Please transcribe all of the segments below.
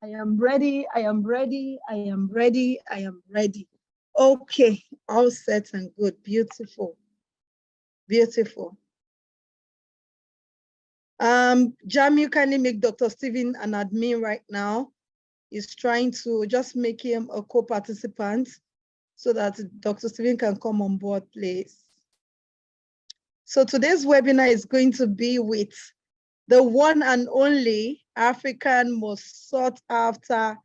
I am ready. I am ready. I am ready. I am ready. Okay, all set and good. Beautiful. Beautiful. Jam, you kindly make Dr. Stephen an admin right now. He's trying to just make him a co-participant so that Dr. Stephen can come on board, please. So today's webinar is going to be with the one and only African most sought after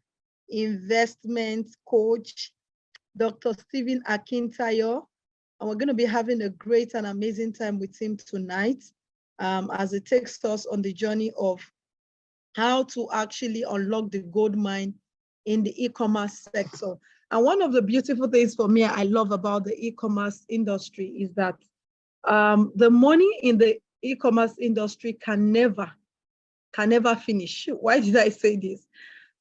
investment coach, Dr. Stephen Akintayo. And we're going to be having a great and amazing time with him tonight as it takes us on the journey of how to actually unlock the gold mine in the e-commerce sector. And one of the beautiful things for me I love about the e-commerce industry is that the money in the e-commerce industry can never finish. Why did I say this?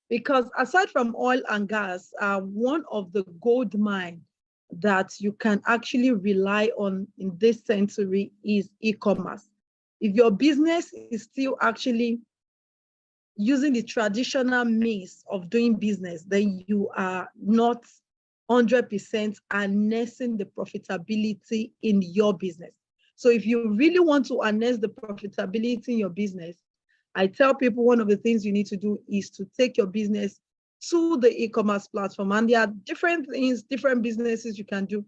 Because aside from oil and gas, one of the gold mine that you can actually rely on in this century is e-commerce. If your business is still actually using the traditional means of doing business, then you are not 100% harnessing the profitability in your business. So if you really want to harness the profitability in your business, I tell people one of the things you need to do is to take your business to the e-commerce platform. And there are different things, different businesses you can do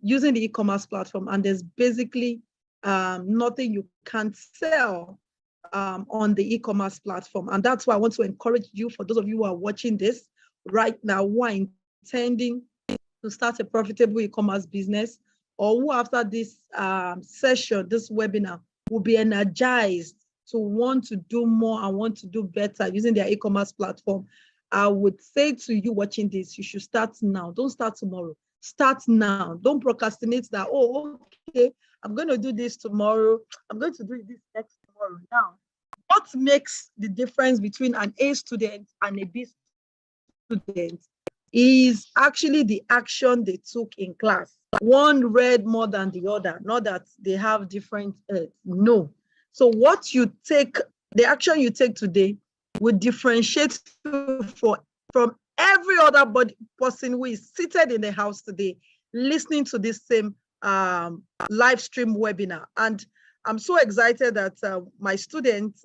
using the e-commerce platform. And there's basically nothing you can't sell on the e-commerce platform. And that's why I want to encourage you, for those of you who are watching this right now, who are intending to start a profitable e-commerce business, or who after this session, this webinar, will be energized to want to do more and want to do better using their e-commerce platform. I would say to you watching this, you should start now. Don't start tomorrow. Start now. Don't procrastinate that, oh, okay, I'm going to do this tomorrow. I'm going to do this next tomorrow. Now, what makes the difference between an A student and a B student is actually the action they took in class. One read more than the other, not that they have different, no. So what you take, the action you take today will differentiate you from every other person who is seated in the house today, listening to this same live stream webinar. And I'm so excited that my student,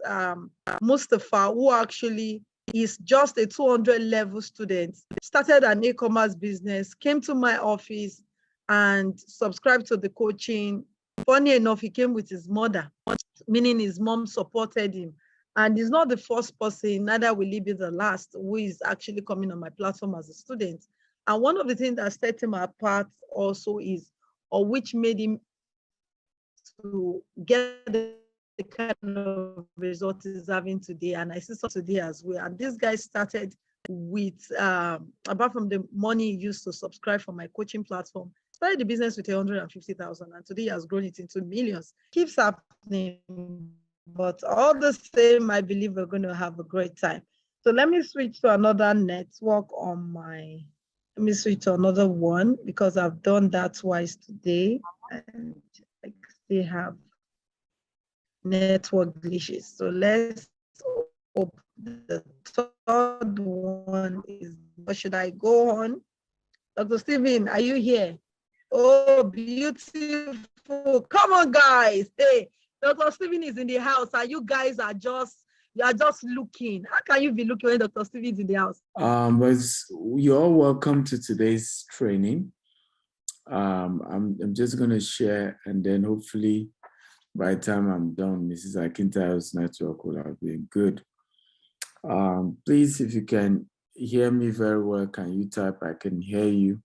Mustafa, who actually is just a 200 level student, started an e-commerce business, came to my office and subscribed to the coaching. Funny enough, he came with his mother, meaning his mom supported him. And he's not the first person, neither will he be the last, who is actually coming on my platform as a student. And one of the things that set him apart also is, or which made him to get the kind of result he's having today, and I see some today as well. And this guy started with, apart from the money he used to subscribe for my coaching platform, started the business with 150,000, and today he has grown it into millions. Keeps happening, but all the same, I believe we're going to have a great time. So let me switch to another network on my, let me switch to another one, because I've done that twice today, and I still have network glitches. So let's open the third one. Is, what should I go on? Dr. Stephen, are you here? Oh, beautiful. Come on, guys. Hey, Dr. Stephen is in the house, and you guys are just, you are just looking. How can you be looking when Dr. Stephen is in the house? But you're all welcome to today's training. I'm just going to share, and then hopefully by the time I'm done, Mrs. Akintayo's network will have been good. Please, if you can hear me very well, can you type, I can hear you?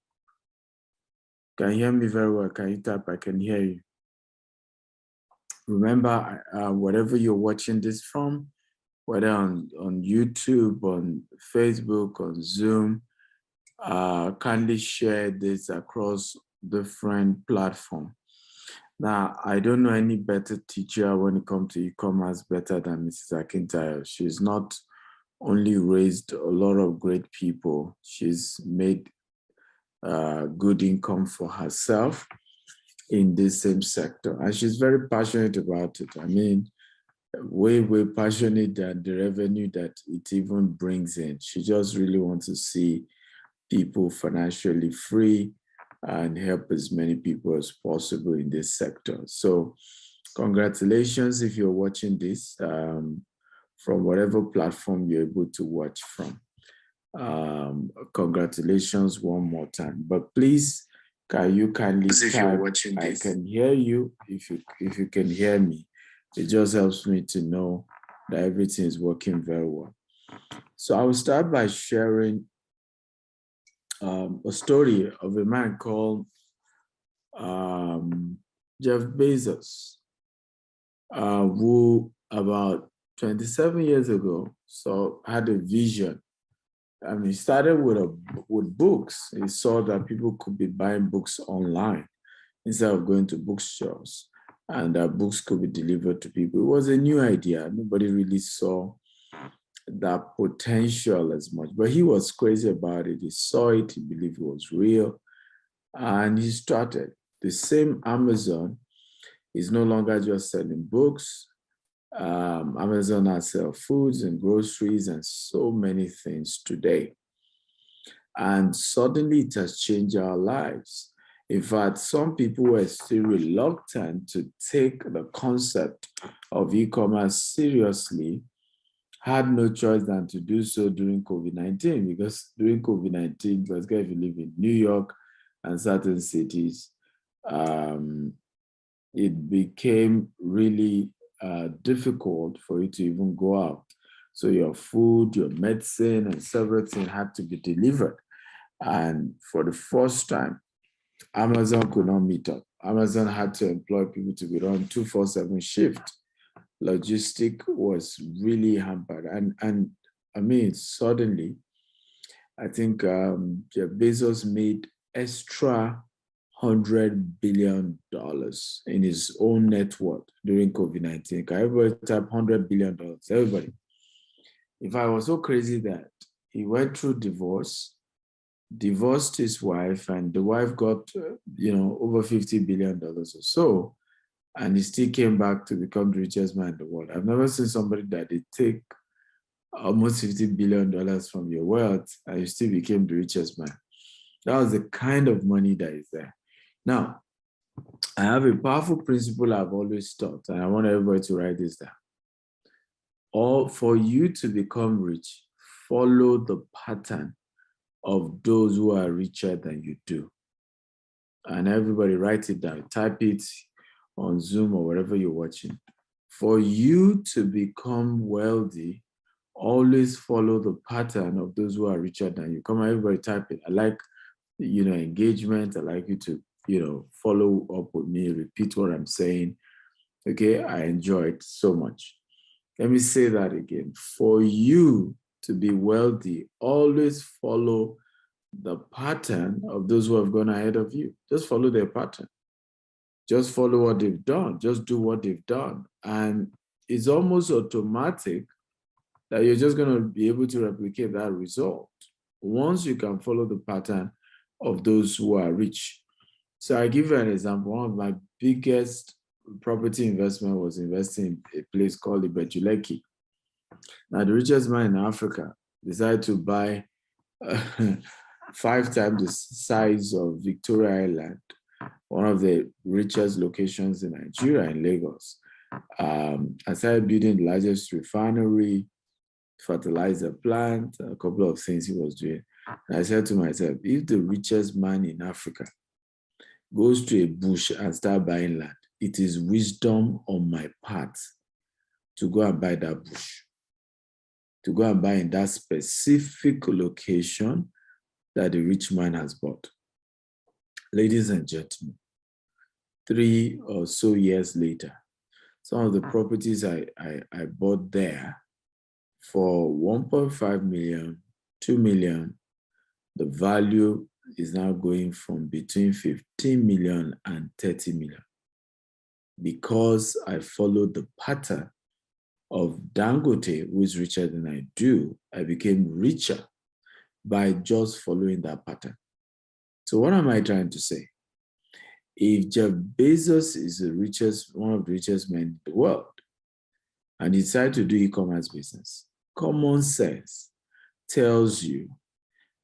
Can you hear me very well? Can you type, I can hear you? Remember, whatever you're watching this from, whether on YouTube, on Facebook, on Zoom, kindly share this across different platforms. Now, I don't know any better teacher when it comes to e-commerce better than Mrs. Akintayo. She's not only raised a lot of great people, she's made good income for herself in this same sector. And she's very passionate about it. I mean, way, way passionate than the revenue that it even brings in. She just really wants to see people financially free and help as many people as possible in this sector. So congratulations if you're watching this from whatever platform you're able to watch from. Congratulations one more time. But please, can you kindly type, I can hear you if you can hear me. It just helps me to know that everything is working very well. So I will start by sharing a story of a man called Jeff Bezos, who about 27 years ago had a vision. He started with books. He saw that people could be buying books online instead of going to bookstores, and that books could be delivered to people. It was a new idea. Nobody really saw that potential as much, but he was crazy about it. He saw it, he believed it was real, and he started. The same Amazon is no longer just selling books. Amazon now sells foods and groceries and so many things today. And suddenly it has changed our lives. In fact, some people were still reluctant to take the concept of e-commerce seriously, had no choice than to do so during COVID-19, because during COVID-19, particularly if you live in New York and certain cities, it became really difficult for you to even go out. So your food, your medicine, and several things had to be delivered. And for the first time, Amazon could not meet up. Amazon had to employ people to be on 24/7 shift. Logistic was really hampered. And I mean, suddenly, I think Jeff Bezos made extra $100 billion in his own net worth during COVID-19. Can everybody type $100 billion? Everybody. In fact, I was so crazy that he went through divorce, divorced his wife, and the wife got, over $50 billion or so. And he still came back to become the richest man in the world. I've never seen somebody that they take almost $50 billion from your wealth and you still became the richest man. That was the kind of money that is there. Now, I have a powerful principle I've always taught, and I want everybody to write this down. Or for you to become rich, follow the pattern of those who are richer than you do. And everybody write it down, type it on Zoom or wherever you're watching. For you to become wealthy, always follow the pattern of those who are richer than you. Come on, everybody type it. I like, engagement. I like you to, follow up with me, repeat what I'm saying. Okay, I enjoy it so much. Let me say that again. For you to be wealthy, always follow the pattern of those who have gone ahead of you. Just follow their pattern. Just follow what they've done. Just do what they've done. And it's almost automatic that you're just going to be able to replicate that result once you can follow the pattern of those who are rich. So I give you an example. One of my biggest property investment was investing in a place called Ibejuleki. Now, the richest man in Africa decided to buy 5 times the size of Victoria Island, one of the richest locations in Nigeria, in Lagos. I started building the largest refinery, fertilizer plant, a couple of things he was doing. And I said to myself, if the richest man in Africa goes to a bush and start buying land, it is wisdom on my part to go and buy that bush, to go and buy in that specific location that the rich man has bought. Ladies and gentlemen, 3 or so years later, some of the properties I bought there for 1.5 million, 2 million, the value is now going from between 15 million and 30 million. Because I followed the pattern of Dangote, who is richer than I do, I became richer by just following that pattern. So what am I trying to say? If Jeff Bezos is one of the richest men in the world, and decide to do e-commerce business, common sense tells you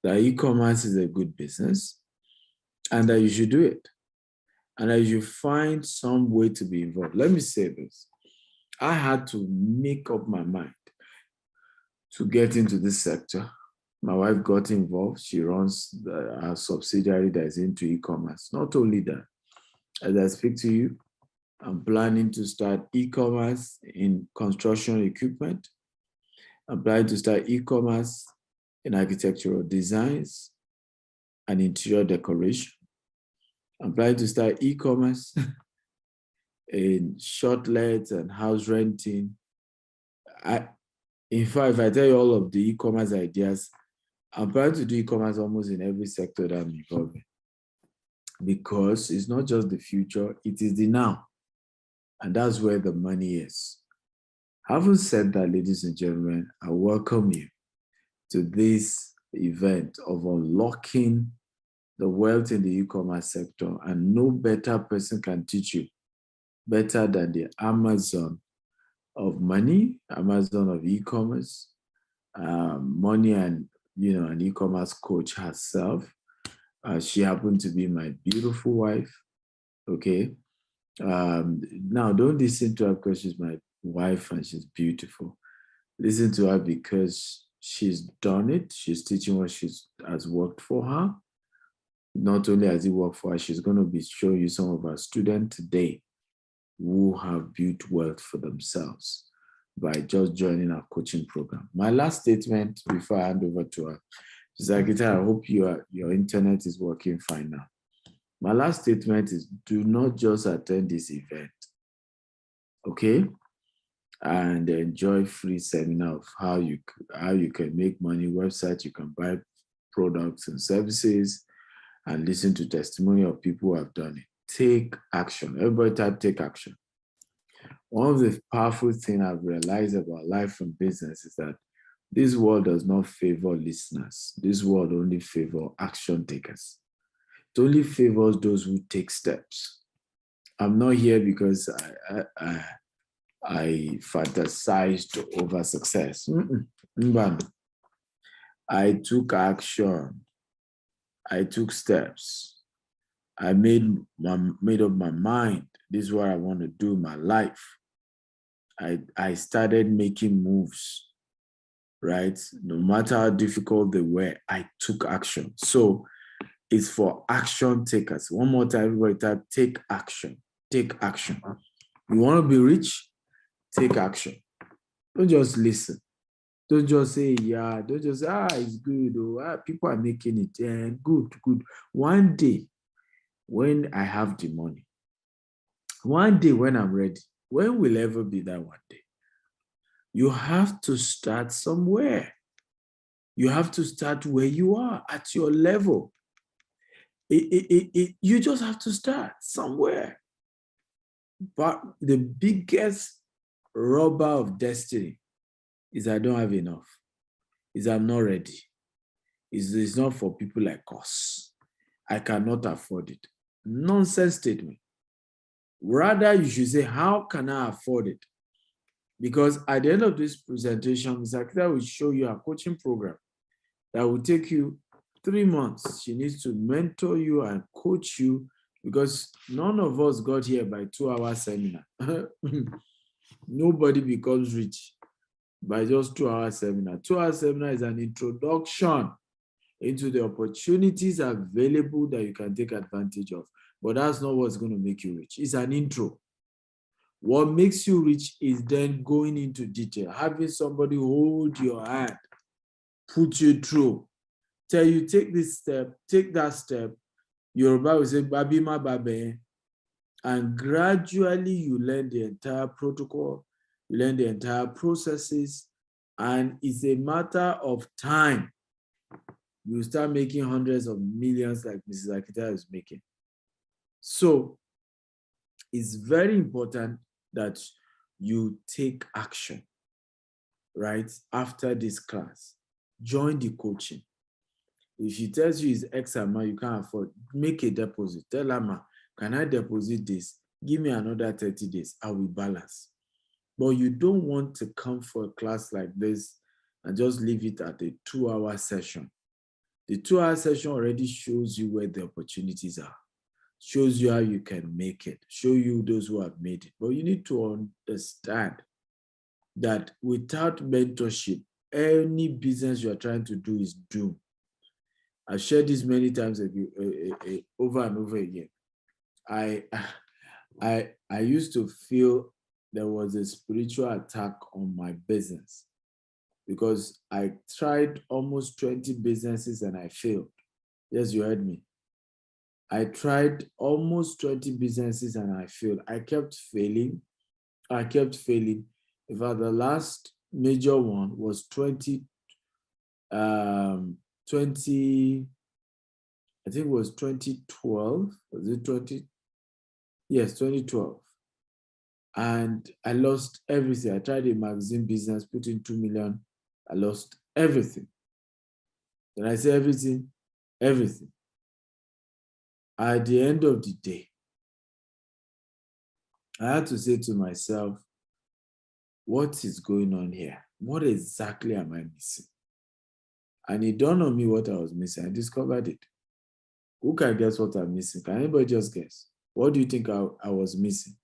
that e-commerce is a good business and that you should do it and that you find some way to be involved. Let me say this. I had to make up my mind to get into this sector. My wife got involved. She runs a subsidiary that is into e-commerce. Not only that, as I speak to you, I'm planning to start e-commerce in construction equipment. I'm planning to start e-commerce in architectural designs and interior decoration. I'm planning to start e-commerce in shortlets and house renting. In fact, if I tell you all of the e-commerce ideas, I'm planning to do e-commerce almost in every sector that I'm involved in, because it's not just the future, it is the now. And that's where the money is. Having said that, ladies and gentlemen, I welcome you to this event of unlocking the wealth in the e-commerce sector, and no better person can teach you better than the Amazon of money, Amazon of e-commerce, money, and an e-commerce coach herself. She happened to be my beautiful wife. Okay. Now don't listen to her because she's my wife and she's beautiful. Listen to her because she's done it. She's teaching what has worked for her. Not only has it worked for her, she's going to be showing you some of our students today who have built wealth for themselves by just joining our coaching program. My last statement before I hand over to her, Zakita, I hope your internet is working fine now. My last statement is, do not just attend this event, okay? And enjoy free seminar of how you can make money, website you can buy products and services, and listen to testimony of people who have done it. Take action. Everybody type take action. One of the powerful things I've realized about life and business is that this world does not favor listeners. This world only favors action takers. It only favors those who take steps. I'm not here because I fantasized over success. I took action. I took steps. I made up my mind. This is what I want to do in my life. I started making moves, right? No matter how difficult they were, I took action. So it's for action takers. One more time, everybody type, take action. Take action. You want to be rich? Take action. Don't just listen. Don't just say, yeah. Don't just say, it's good. People are making it. Yeah, good. One day, when I have the money, one day when I'm ready, when will ever be that one day? You have to start somewhere. You have to start where you are, at your level. You just have to start somewhere. But the biggest robber of destiny is I don't have enough. Is I'm not ready. It's not for people like us. I cannot afford it. Nonsense statement. Rather, you should say, how can I afford it? Because at the end of this presentation, Ms. Akita will show you a coaching program that will take you 3 months. She needs to mentor you and coach you, because none of us got here by 2-hour seminar. Nobody becomes rich by just 2-hour seminar. 2-hour seminar is an introduction into the opportunities available that you can take advantage of. But that's not what's going to make you rich. It's an intro. What makes you rich is then going into detail, having somebody hold your hand, put you through, tell you, take this step, take that step. Yoruba will say, Babima Babe. And gradually you learn the entire protocol, you learn the entire processes, and it's a matter of time. You start making hundreds of millions like Mrs. Akita is making. So it's very important that you take action, right? After this class, join the coaching. If she tells you it's X amount you can't afford, make a deposit. Tell her, ma, can I deposit this? Give me another 30 days. I will balance. But you don't want to come for a class like this and just leave it at a 2-hour session. The 2-hour session already shows you where the opportunities are, shows you how you can make it, show you those who have made it. But you need to understand that without mentorship, any business you are trying to do is doomed. I've shared this many times over and over again. I used to feel there was a spiritual attack on my business because I tried almost 20 businesses and I failed. Yes, you heard me. I tried almost 20 businesses and I failed. I kept failing. In fact, the last major one was 20, I think it was 2012. Was it 20? Yes, 2012. And I lost everything. I tried a magazine business, put in 2 million. I lost everything. When I say everything, everything. At the end of the day, I had to say to myself, what is going on here? What exactly am I missing? And it dawned on me what I was missing. I discovered it. Who can guess what I'm missing? Can anybody just guess? What do you think I was missing?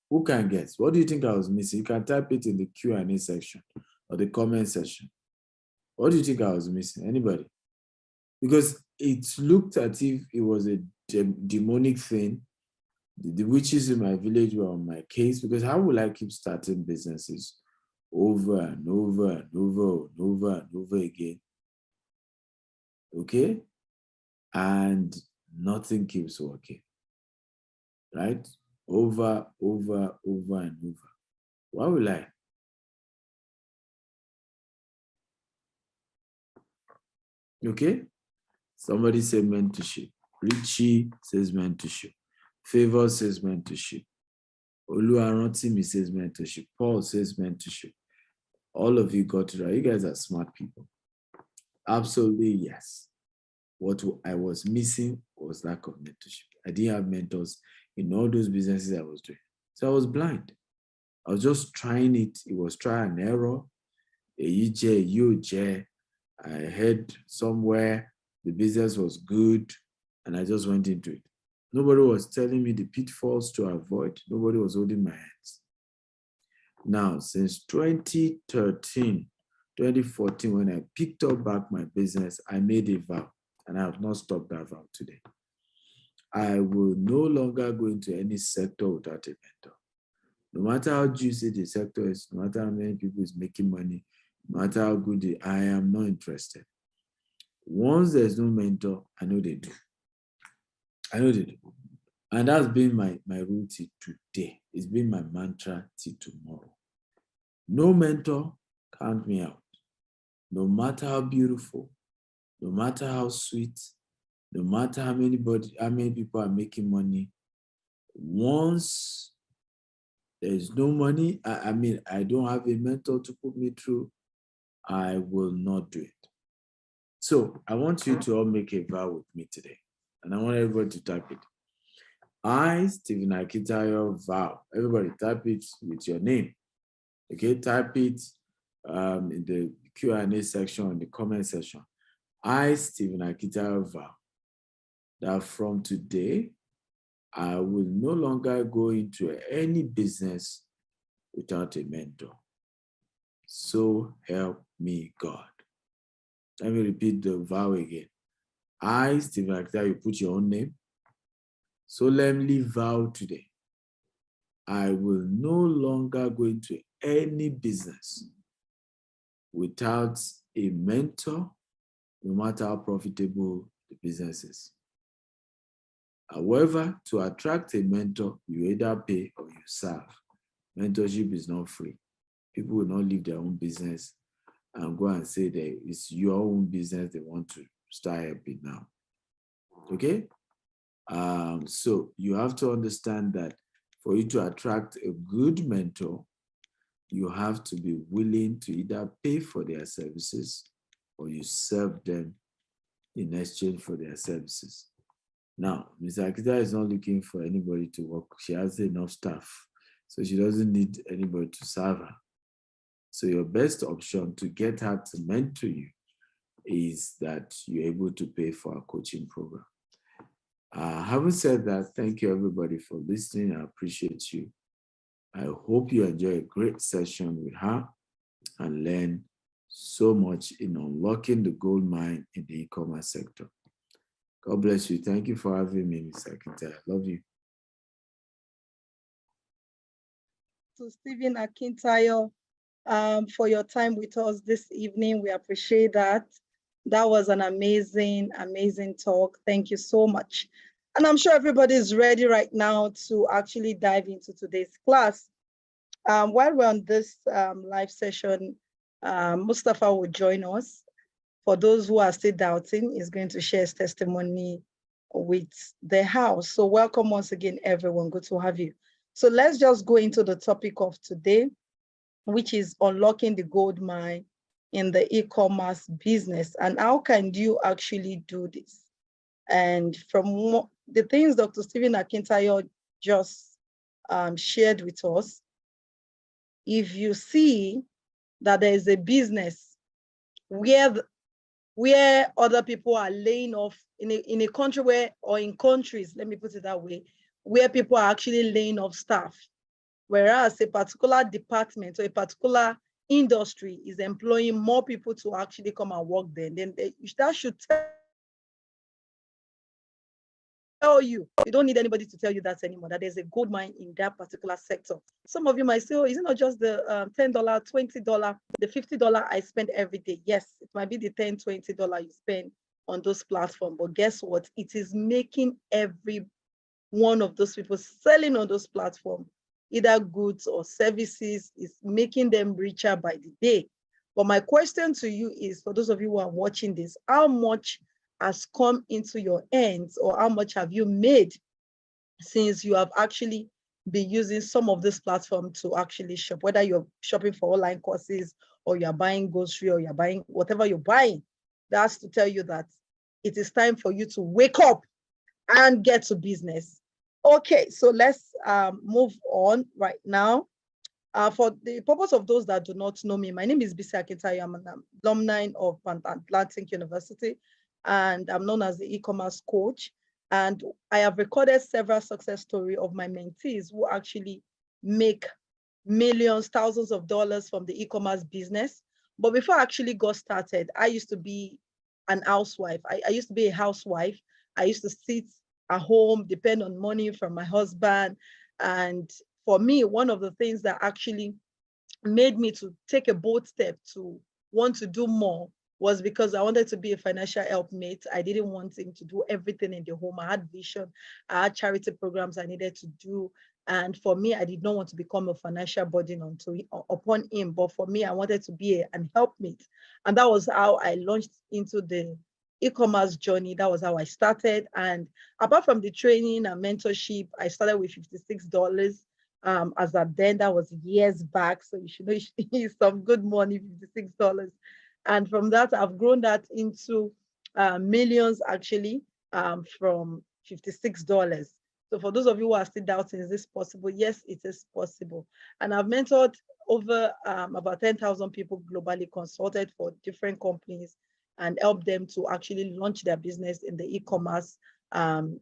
Who can guess? What do you think I was missing? You can type it in the Q&A section or the comment section. What do you think I was missing? Anybody? Because it looked as if it was a demonic thing. The witches in my village were on my case, because how will I keep starting businesses over and over and over and over and over again? Okay? And nothing keeps working. Right? Over and over. Why will I? Okay? Somebody said mentorship. Richie says mentorship. Favor says mentorship. Oluwarantimi says mentorship. Paul says mentorship. All of you got it right. You guys are smart people. Absolutely, yes. What I was missing was lack of mentorship. I didn't have mentors in all those businesses I was doing. So I was blind. I was just trying it. It was try and error. I heard somewhere the business was good and I just went into it. Nobody was telling me the pitfalls to avoid. Nobody was holding my hands. Now, since 2013, 2014, when I picked up back my business, I made a vow, and I have not stopped that vow today. I will no longer go into any sector without a mentor. No matter how juicy the sector is, no matter how many people is making money, no matter how good I am not interested. Once there's no mentor, I know they do. And that's been my rule till today. It's been my mantra till tomorrow. No mentor, count me out. No matter how beautiful, no matter how sweet, no matter how many people are making money, once there's no money, I don't have a mentor to put me through, I will not do it. So I want you to all make a vow with me today. And I want everybody to type it. I, Stephen Akitayo, vow. Everybody type it with your name. Okay, type it in the Q&A section, in the comment section. I, Stephen Akitayo, vow that from today, I will no longer go into any business without a mentor. So help me God. Let me repeat the vow again. I, Stephen Akitayo, you put your own name. Solemnly vow today, I will no longer go into any business without a mentor, no matter how profitable the business is. However, to attract a mentor, you either pay or you serve. Mentorship is not free. People will not leave their own business and go and say that it's your own business they want to start helping now. Okay? So you have to understand that for you to attract a good mentor, you have to be willing to either pay for their services or you serve them in exchange for their services. Now, Mr. Akita is not looking for anybody to work. She has enough staff, so she doesn't need anybody to serve her. So your best option to get her to mentor you is that you're able to pay for a coaching program. Having said that, thank you everybody for listening. I appreciate you. I hope you enjoy a great session with her and learn so much in unlocking the gold mine in the e-commerce sector. God bless you. Thank you for having me, Mr. Akita. I love you. To Stephen Akintayo, for your time with us this evening. We appreciate that. That was an amazing, amazing talk. Thank you so much. And I'm sure everybody is ready right now to actually dive into today's class. While we're on this live session, Mustafa will join us. For those who are still doubting, he's going to share his testimony with the house. So welcome once again, everyone. Good to have you. So let's just go into the topic of today, which is unlocking the gold mine in the e-commerce business. And how can you actually do this? And from the things Dr. Stephen Akintayo just shared with us, if you see that there is a business where other people are laying off in a country where, or in countries, let me put it that way, where people are actually laying off staff, whereas a particular department or a particular industry is employing more people to actually come and work there, then that should tell you don't need anybody to tell you that anymore, that there's a gold mine in that particular sector. Some of you might say, oh, is it not just the $10, $20, the $50 I spend every day? Yes, it might be the $10, $20 you spend on those platforms, but guess what? It is making every one of those people selling on those platforms, either goods or services, is making them richer by the day. But my question to you is, for those of you who are watching this, how much has come into your hands, or how much have you made since you have actually been using some of this platform to actually shop, whether you're shopping for online courses or you're buying grocery or you're buying whatever you're buying? That's to tell you that it is time for you to wake up and get to business. Okay, so let's move on right now. For the purpose of those that do not know me, my name is Bisi Akintayo. I'm an alumni of Atlantic University, and I'm known as the e-commerce coach. And I have recorded several success stories of my mentees who actually make millions, thousands of dollars from the e-commerce business. But before I actually got started, I used to be an housewife. I used to be a housewife. I used to sit at home, depend on money from my husband. And for me, one of the things that actually made me to take a bold step to want to do more was because I wanted to be a financial helpmate. I didn't want him to do everything in the home. I had vision. I had charity programs I needed to do. And for me, I did not want to become a financial burden upon him. But for me, I wanted to be an helpmate. And that was how I launched into the e-commerce journey. That was how I started. And apart from the training and mentorship, I started with $56. As at then, that was years back. So you should know it's some good money, $56. And from that, I've grown that into millions actually, from $56. So for those of you who are still doubting, is this possible? Yes, it is possible. And I've mentored over about 10,000 people globally, consulted for different companies, and helped them to actually launch their business in the e-commerce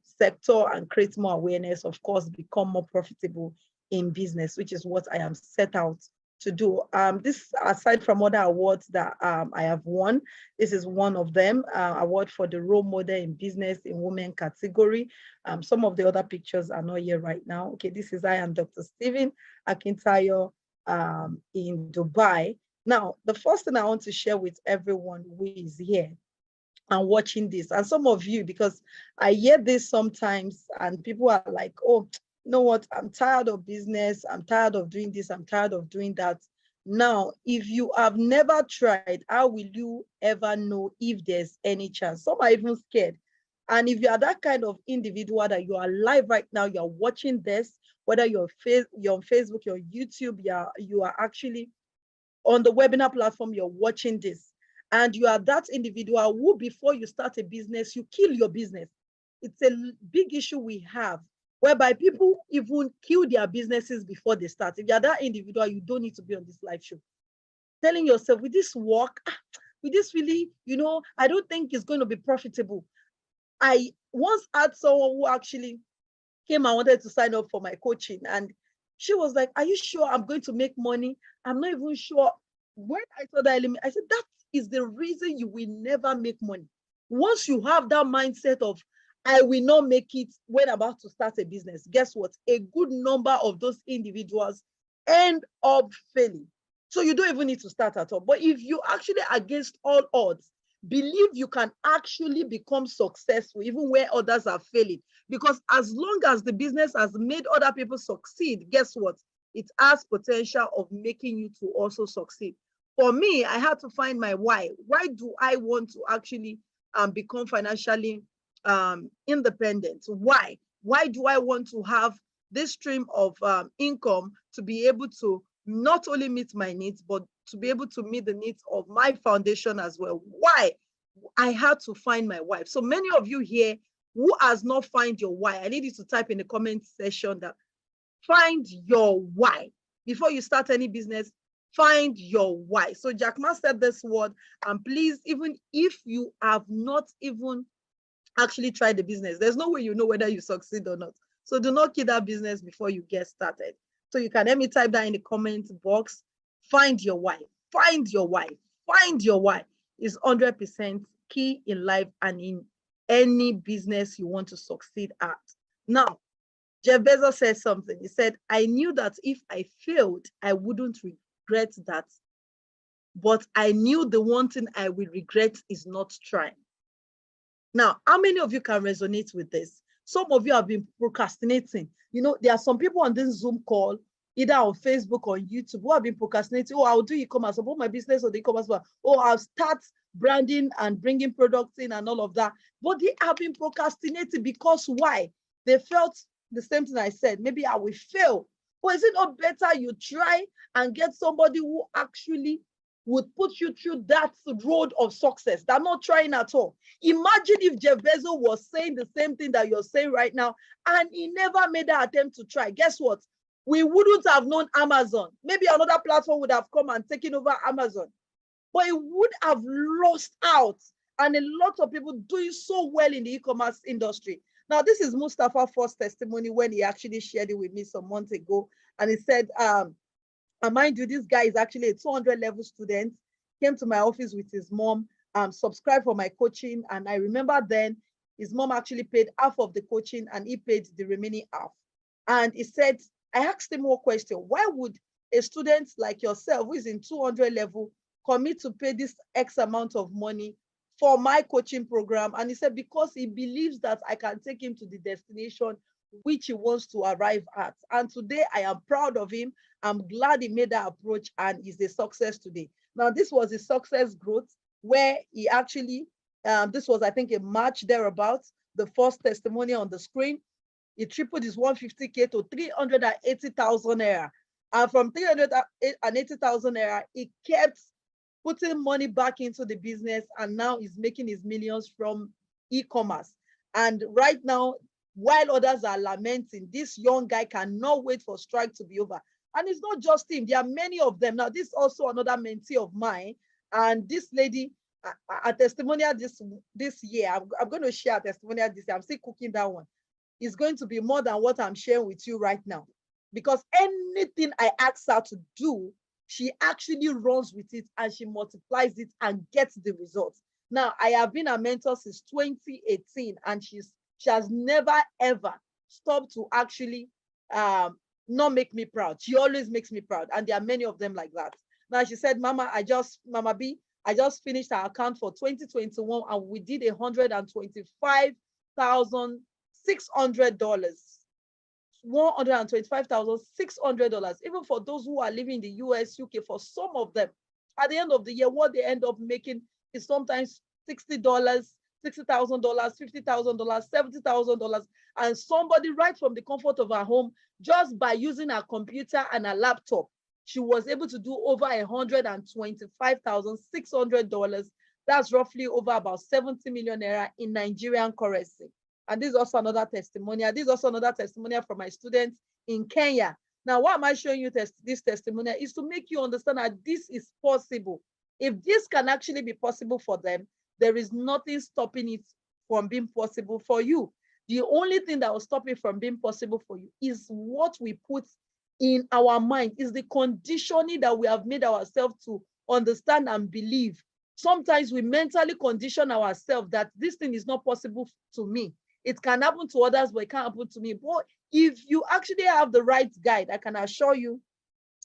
sector and create more awareness, of course, become more profitable in business, which is what I am set out to do. This, aside from other awards that I have won, this is one of them, award for the role model in business in women category. Some of the other pictures are not here right now. Okay, this is I am Dr. Stephen Akintayo in Dubai. Now, the first thing I want to share with everyone who is here and watching this, and some of you, because I hear this sometimes and people are like, oh, you know what, I'm tired of business, I'm tired of doing this, I'm tired of doing that. Now, if you have never tried, how will you ever know if there's any chance? Some are even scared. And if you are that kind of individual that you are live right now, you're watching this, whether you're on Facebook, you're on YouTube, you are actually on the webinar platform, you're watching this, and you are that individual who, before you start a business, you kill your business. It's a big issue we have, whereby people even kill their businesses before they start. If you're that individual, you don't need to be on this live show. Telling yourself, with this work, with this really, I don't think it's going to be profitable. I once had someone who actually came and wanted to sign up for my coaching, and she was like, are you sure I'm going to make money? I'm not even sure. When I saw that element, I said, that is the reason you will never make money. Once you have that mindset of, I will not make it when I'm about to start a business, guess what? A good number of those individuals end up failing. So you don't even need to start at all. But if you actually, against all odds, believe you can actually become successful even where others are failing, because as long as the business has made other people succeed, guess what? It has potential of making you to also succeed. For me, I had to find my why. Why do I want to actually become financially independent? Why? Why do I want to have this stream of income to be able to not only meet my needs, but to be able to meet the needs of my foundation as well? Why? I had to find my why. So many of you here who has not find your why, I need you to type in the comment section that find your why. Before you start any business, find your why. So Jack Ma said this word, and please, even if you have not even actually tried the business, there's no way you know whether you succeed or not. So do not kill that business before you get started. So you can let me type that in the comment box. Find your why. Find your why. Find your why is 100% key in life and in any business you want to succeed at. Now, Jeff Bezos said something. He said, I knew that if I failed, I wouldn't regret that. But I knew the one thing I will regret is not trying. Now, how many of you can resonate with this? Some of you have been procrastinating. There are some people on this Zoom call, either on Facebook or YouTube, who have been procrastinating. Oh, I'll do e-commerce, I'll put my business on the e-commerce. Oh, I'll start branding and bringing products in and all of that. But they have been procrastinating because why? They felt the same thing I said. Maybe I will fail. But is it not better you try and get somebody who actually would put you through that road of success than not trying at all? Imagine if Jeff Bezos was saying the same thing that you're saying right now, and he never made that attempt to try. Guess what? We wouldn't have known Amazon. Maybe another platform would have come and taken over Amazon, but it would have lost out. And a lot of people doing so well in the e-commerce industry. Now, this is Mustafa's first testimony when he actually shared it with me some months ago. And he said, and mind you, this guy is actually a 200 level student, came to my office with his mom, subscribed for my coaching. And I remember then his mom actually paid half of the coaching and he paid the remaining half. And he said, I asked him one question. Why would a student like yourself, who is in 200 level, commit to pay this X amount of money for my coaching program? And he said, because he believes that I can take him to the destination which he wants to arrive at. And today I am proud of him. I'm glad he made that approach and is a success today. Now, this was a success growth where he actually, this was, I think, a March thereabouts, the first testimony on the screen. He tripled his 150K to 380,000 naira. And from 380,000 naira, he kept putting money back into the business, and now he's making his millions from e-commerce. And right now, while others are lamenting, this young guy cannot wait for strike to be over. And it's not just him, there are many of them. Now, this is also another mentee of mine, and this lady, a testimonial this year, I'm going to share a testimonial this year. I'm still cooking that one. Is going to be more than what I'm sharing with you right now, because anything I ask her to do, she actually runs with it and she multiplies it and gets the results. Now, I have been a mentor since 2018, and she has never ever stopped to actually not make me proud. She always makes me proud, and there are many of them like that. Now, she said, Mama B, I just finished our account for 2021 and we did $125,600. $125,600. Even for those who are living in the US, UK, for some of them, at the end of the year, what they end up making is sometimes $60, $60,000, $50,000, $70,000. And somebody right from the comfort of her home, just by using her computer and her laptop, she was able to do over $125,600. That's roughly over about 70 million naira in Nigerian currency. And this is also another testimonial. This is also another testimonial from my students in Kenya. Now, why am I showing you this testimonial? Is to make you understand that this is possible. If this can actually be possible for them, there is nothing stopping it from being possible for you. The only thing that will stop it from being possible for you is what we put in our mind, is the conditioning that we have made ourselves to understand and believe. Sometimes we mentally condition ourselves that this thing is not possible to me. It can happen to others, but it can't happen to me. But if you actually have the right guide, I can assure you,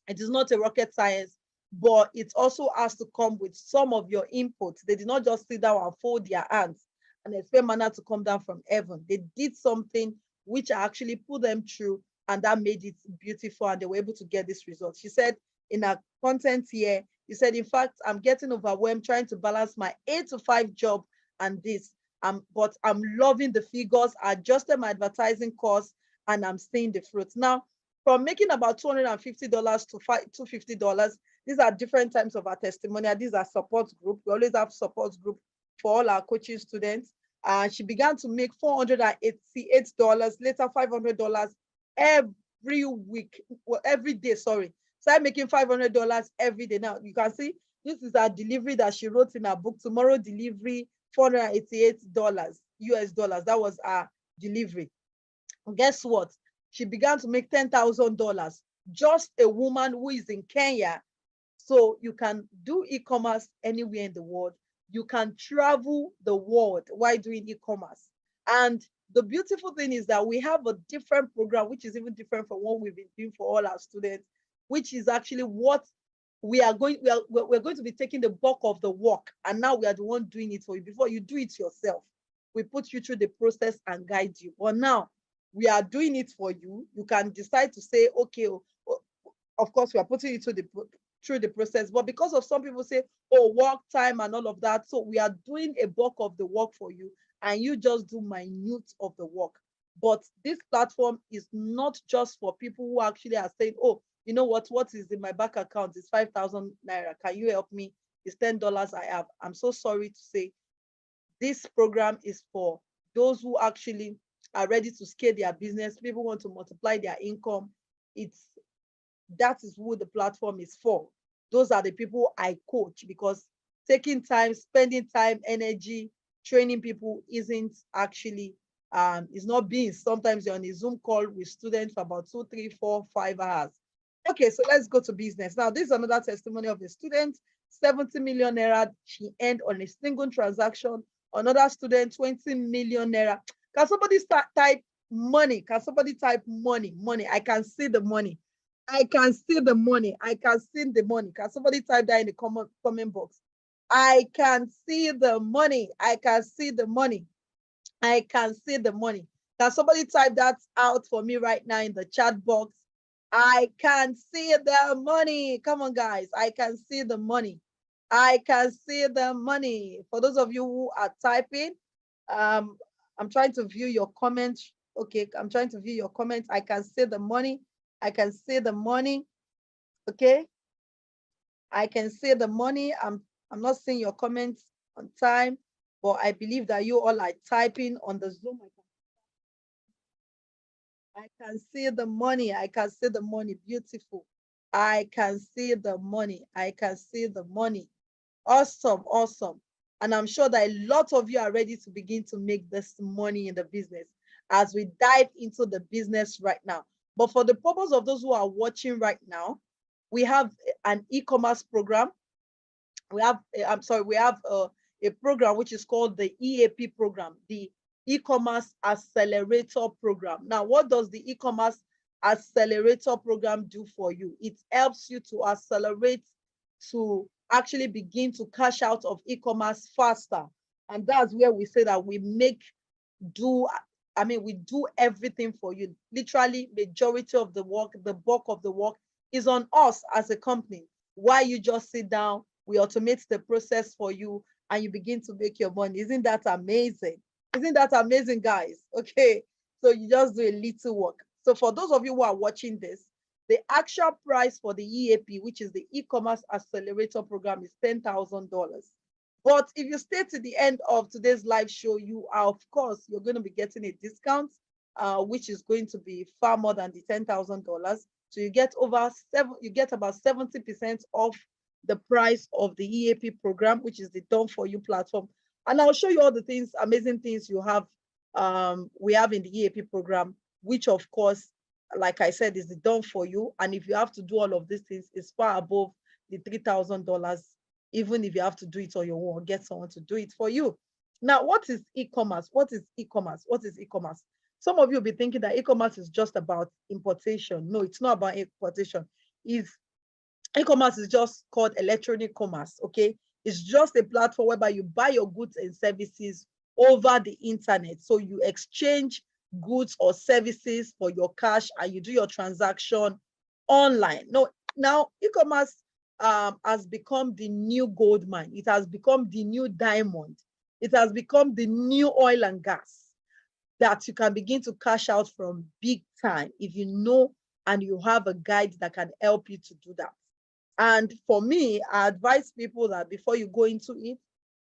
it is not a rocket science, but it also has to come with some of your input. They did not just sit down and fold their hands and expect manna to come down from heaven. They did something which actually put them through, and that made it beautiful, and they were able to get this result. She said in her content here, he said, in fact, I'm getting overwhelmed trying to balance my 8 to 5 job and this. But I'm loving the figures. I adjusted my advertising costs and I'm seeing the fruits. Now, from making about $250 to $250, these are different types of our testimonial. These are support group. We always have support group for all our coaching students. She began to make $488, later $500 every week, well, every day, sorry. Started making $500 every day. Now, you can see this is our delivery that she wrote in her book, Tomorrow Delivery, $488 US dollars. That was our delivery. And guess what? She began to make $10,000. Just a woman who is in Kenya. So you can do e-commerce anywhere in the world. You can travel the world while doing e-commerce. And the beautiful thing is that we have a different program, which is even different from what we've been doing for all our students, which is actually what we're going to be taking the bulk of the work. And now we are the one doing it for you. Before you do it yourself, we put you through the process and guide you. But now we are doing it for you. You can decide to say, okay, of course, we are putting you through the process. But because of some people say, oh, work time and all of that, so we are doing a bulk of the work for you, and you just do minute of the work. But this platform is not just for people who actually are saying, oh, you know what is in my bank account is 5,000 naira. Can you help me? It's $10 I have. I'm so sorry to say this program is for those who actually are ready to scale their business. People want to multiply their income. That is who the platform is for. Those are the people I coach, because taking time, spending time, energy, training people isn't actually, it's not being. Sometimes you're on a Zoom call with students for about 2, 3, 4, 5 hours. Okay, so let's go to business. Now, this is another testimony of a student, 70 million naira she earned on a single transaction. Another student, 20 million naira. Can somebody type money? Can somebody type money? Money. I can see the money. I can see the money. I can see the money. Can somebody type that in the comment box? I can see the money. I can see the money. I can see the money. Can somebody type that out for me right now in the chat box? I can see the money. Come on, guys. I can see the money. I can see the money. For those of you who are typing, I'm trying to view your comments. Okay, I'm trying to view your comments. I can see the money. I can see the money. Okay. I can see the money. I'm not seeing your comments on time, but I believe that you all are typing on the Zoom. I can see the money. I can see the money. Beautiful. I can see the money. I can see the money. Awesome. Awesome. And I'm sure that a lot of you are ready to begin to make this money in the business as we dive into the business right now. But for the purpose of those who are watching right now, we have an e-commerce program. We have, we have a program which is called the EAP program, the e-commerce accelerator program. Now, what does the e-commerce accelerator program do for you? It helps you to accelerate, to actually begin to cash out of e-commerce faster. And that's where we say that we do everything for you. Literally, majority of the work, the bulk of the work is on us as a company. While you just sit down, we automate the process for you and you begin to make your money. Isn't that amazing? Isn't that amazing, guys? Okay, so you just do a little work. So for those of you who are watching this, the actual price for the EAP, which is the e-commerce accelerator program, is $10,000. But if you stay to the end of today's live show, you are, of course, you're going to be getting a discount, which is going to be far more than the $10,000. So you get about 70% off the price of the EAP program, which is the Done For You platform. And I'll show you all the things, amazing things we have in the EAP program, which of course, like I said, is the Done For You. And if you have to do all of these things, it's far above the $3,000, even if you have to do it on your own or get someone to do it for you. Now, what is e-commerce? What is e-commerce? What is e-commerce? Some of you will be thinking that e-commerce is just about importation. No, it's not about importation. E-commerce is just called electronic commerce, okay? It's just a platform whereby you buy your goods and services over the internet. So you exchange goods or services for your cash and you do your transaction online. No, now e-commerce has become the new gold mine. It has become the new diamond. It has become the new oil and gas that you can begin to cash out from big time if you know and you have a guide that can help you to do that. And for me, I advise people that before you go into it,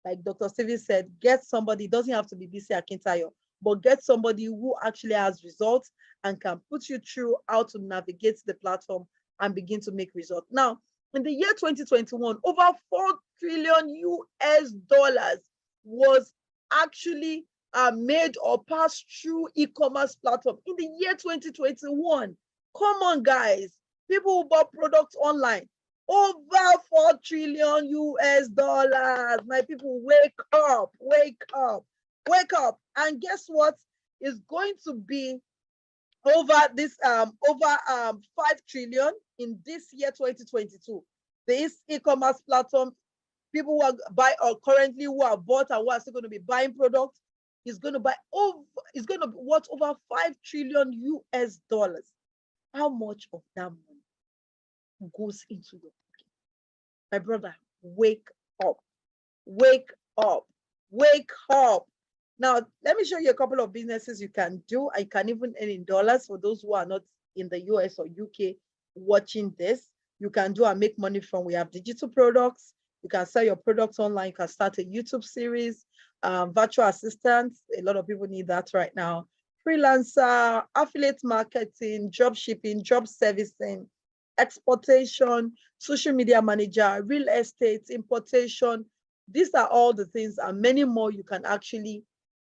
like Dr. Steven said, get somebody, it doesn't have to be BC Akintayo, but get somebody who actually has results and can put you through how to navigate the platform and begin to make results. Now, in the year 2021, over 4 trillion US dollars was actually made or passed through e-commerce platform in the year 2021. Come on, guys. People who bought products online. Over 4 trillion US dollars. My people, wake up, wake up, wake up. And guess what? Is going to be over 5 trillion in this year 2022. This e-commerce platform, people who are currently who are bought and who are still going to be buying products, is going to be worth over 5 trillion US dollars. How much of that money goes into your pocket? My brother, wake up, wake up, wake up. Now, let me show you a couple of businesses you can do. I can even earn in dollars for those who are not in the US or UK watching this. You can do and make money from. We have digital products. You can sell your products online. You can start a YouTube series, virtual assistants. A lot of people need that right now. Freelancer, affiliate marketing, job shipping, job servicing, exportation, social media manager, real estate, importation. These are all the things and many more you can actually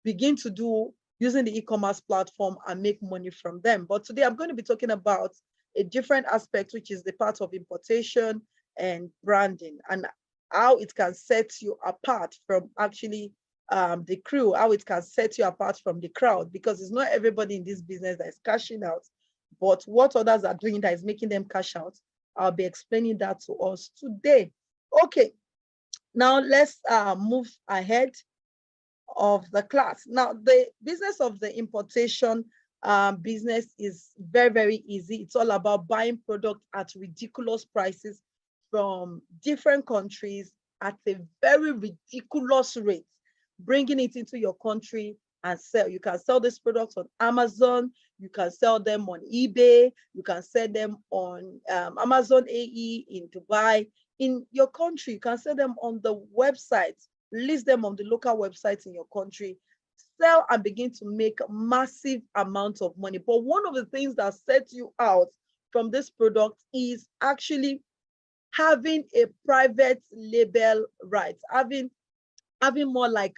begin to do using the e-commerce platform and make money from them. But today I'm going to be talking about a different aspect, which is the part of importation and branding and how it can set you apart from actually the crew, how it can set you apart from the crowd, because it's not everybody in this business that is cashing out, but what others are doing that is making them cash out. I'll be explaining that to us today. Okay, now let's move ahead of the class. Now, the business of the importation business is very, very easy. It's all about buying product at ridiculous prices from different countries at a very ridiculous rate, bringing it into your country and sell. You can sell these products on Amazon, you can sell them on eBay, you can sell them on Amazon AE in Dubai. In your country, you can sell them on the websites, list them on the local websites in your country, sell and begin to make massive amounts of money. But one of the things that sets you out from this product is actually having a private label rights, having more like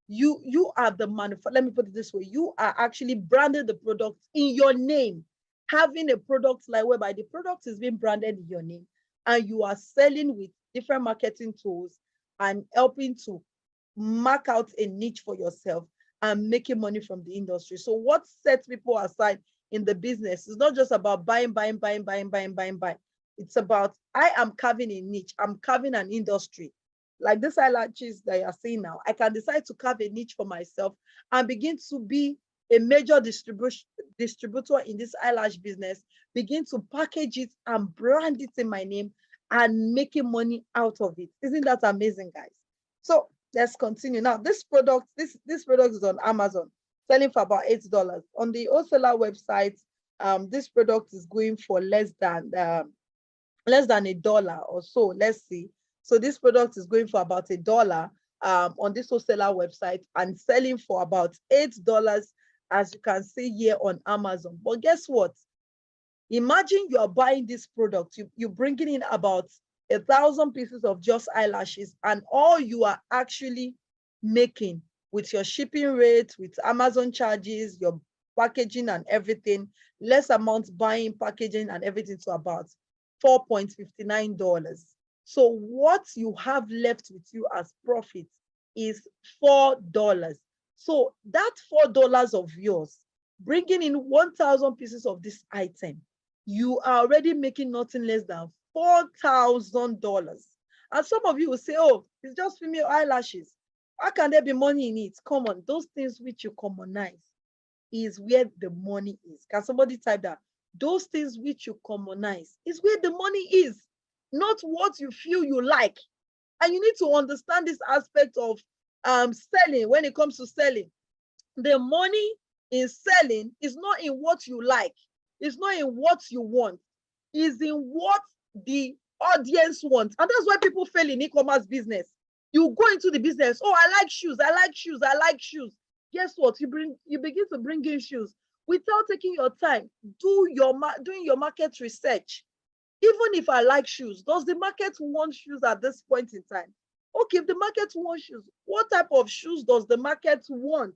you are the manufacturer. Let me put it this way: you are actually branded the product in your name, having a product like whereby the product is being branded in your name, and you are selling with different marketing tools and helping to mark out a niche for yourself and making money from the industry. So what sets people aside in the business is not just about buying. It's about, I am carving a niche, I'm carving an industry. Like this eyelashes that you're seeing now, I can decide to carve a niche for myself and begin to be a major distributor in this eyelash business, begin to package it and brand it in my name and making money out of it. Isn't that amazing, guys? So let's continue. Now, this product is on Amazon, selling for about $8. On the wholesaler website, this product is going for less than $1 or so. Let's see. So this product is going for about $1 on this wholesaler website and selling for about $8, as you can see here on Amazon. But guess what? Imagine you are buying this product, you're bringing in about 1,000 pieces of just eyelashes, and all you are actually making with your shipping rate, with Amazon charges, your packaging and everything, less amount buying, packaging and everything, to about $4.59. So what you have left with you as profit is $4. So that $4 of yours, bringing in 1,000 pieces of this item, you are already making nothing less than $4,000. And some of you will say, oh, it's just female eyelashes. How can there be money in it? Come on, those things which you commonize is where the money is. Can somebody type that? Those things which you commonize is where the money is, not what you feel you like. And you need to understand this aspect of selling. When it comes to selling, the money in selling is not in what you like. It's not in what you want. It's in what the audience wants. And that's why people fail in e-commerce business. You go into the business, oh, I like shoes, I like shoes, I like shoes. Guess what? You begin to bring in shoes without taking your time, doing your market research. Even if I like shoes, does the market want shoes at this point in time? Okay, if the market wants shoes, what type of shoes does the market want?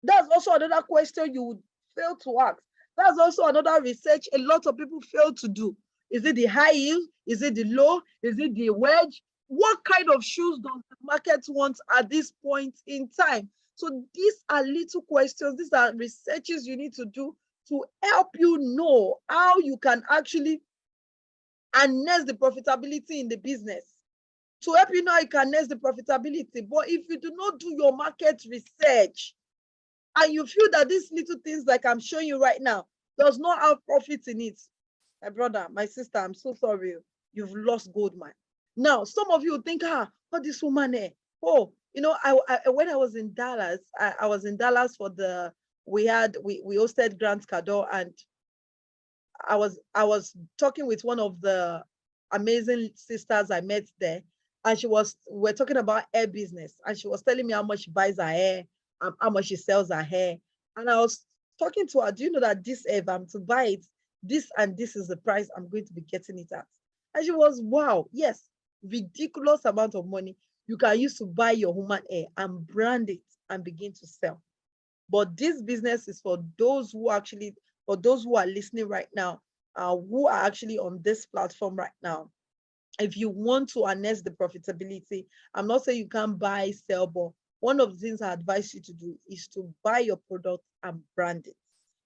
That's also another question you would fail to ask. That's also another research a lot of people fail to do. Is it the high heel? Is it the low? Is it the wedge? What kind of shoes does the market want at this point in time? So these are little questions. These are researches you need to do to help you know how you can actually harness the profitability in the business. To help you know how you can harness the profitability. But if you do not do your market research, and you feel that these little things like I'm showing you right now does not have profit in it, my brother, my sister, I'm so sorry. You've lost gold, man. Now, some of you think, what this woman eh? Oh, you know, when I was in Dallas, I was in Dallas for we hosted Grant Cardone, and I was talking with one of the amazing sisters I met there, and we're talking about hair business, and she was telling me how much she buys her hair, how much she sells her hair. And I was talking to her, do you know that this hair, if I'm to buy it, this and this is the price I'm going to be getting it at? And she was, wow, yes, ridiculous amount of money you can use to buy your human hair and brand it and begin to sell. But this business is for those who are listening right now, who are actually on this platform right now. If you want to harness the profitability, I'm not saying you can't buy, sell, but one of the things I advise you to do is to buy your product and brand it.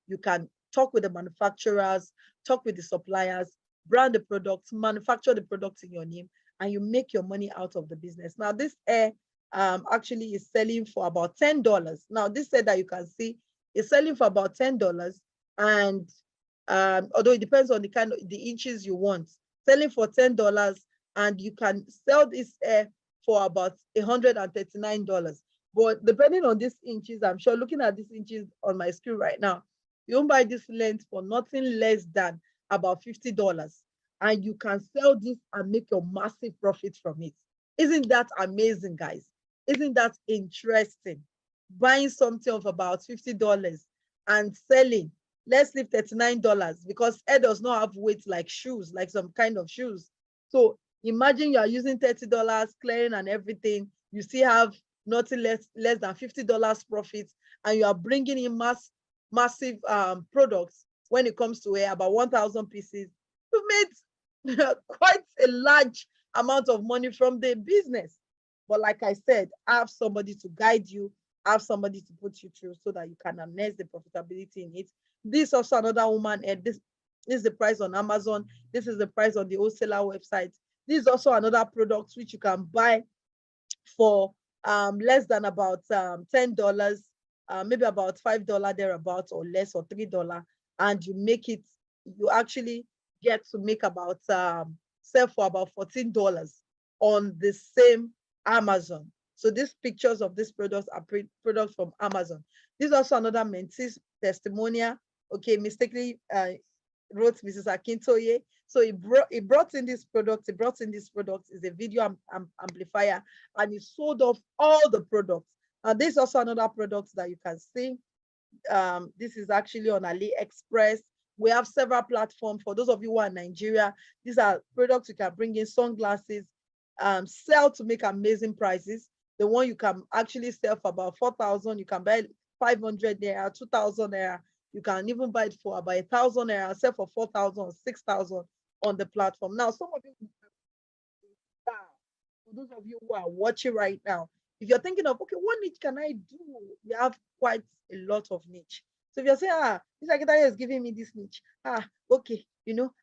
You can talk with the manufacturers, talk with the suppliers, brand the products, manufacture the products in your name, and you make your money out of the business. Now, this hair actually is selling for about $10. Now, this hair that you can see is selling for about $10, and although it depends on the inches you want, selling for $10, and you can sell this hair for about $139. But depending on these inches, I'm sure looking at these inches on my screen right now, you won't buy this length for nothing less than about $50. And you can sell this and make your massive profit from it. Isn't that amazing, guys? Isn't that interesting? Buying something of about $50 and selling, let's leave $39, because hair does not have weight like shoes, like some kind of shoes. So imagine you are using $30 clearing and everything, you still have nothing less than $50 profit, and you are bringing in massive products. When it comes to hair, about 1,000 pieces, you've made quite a large amount of money from the business. But like I said, have somebody to guide you, have somebody to put you through so that you can harness the profitability in it. This is also another woman, and this is the price on Amazon. This is the price on the wholesaler website. This is also another product which you can buy for less than about $10, maybe about $5 thereabouts, or less, or $3, and you actually get to make about sell for about $14 on the same Amazon. So these pictures of these products are products from Amazon. This is also another mentee's testimonial. Okay, mistakenly wrote Mrs. Akintoye. So he brought in this product. He brought in this product. Is a video amplifier, and he sold off all the products. And this is also another product that you can see. This is actually on AliExpress. We have several platforms. For those of you who are in Nigeria, these are products you can bring in, sunglasses, sell to make amazing prices. The one you can actually sell for about 4,000, you can buy 500 naira, 2,000 naira. You can even buy it for about 1,000 naira, sell for 4,000, 6,000 on the platform. Now, some of you, for those of you who are watching right now, if you're thinking of, okay, what niche can I do? We have quite a lot of niche. So if you're saying, this secretary is giving me this niche, okay,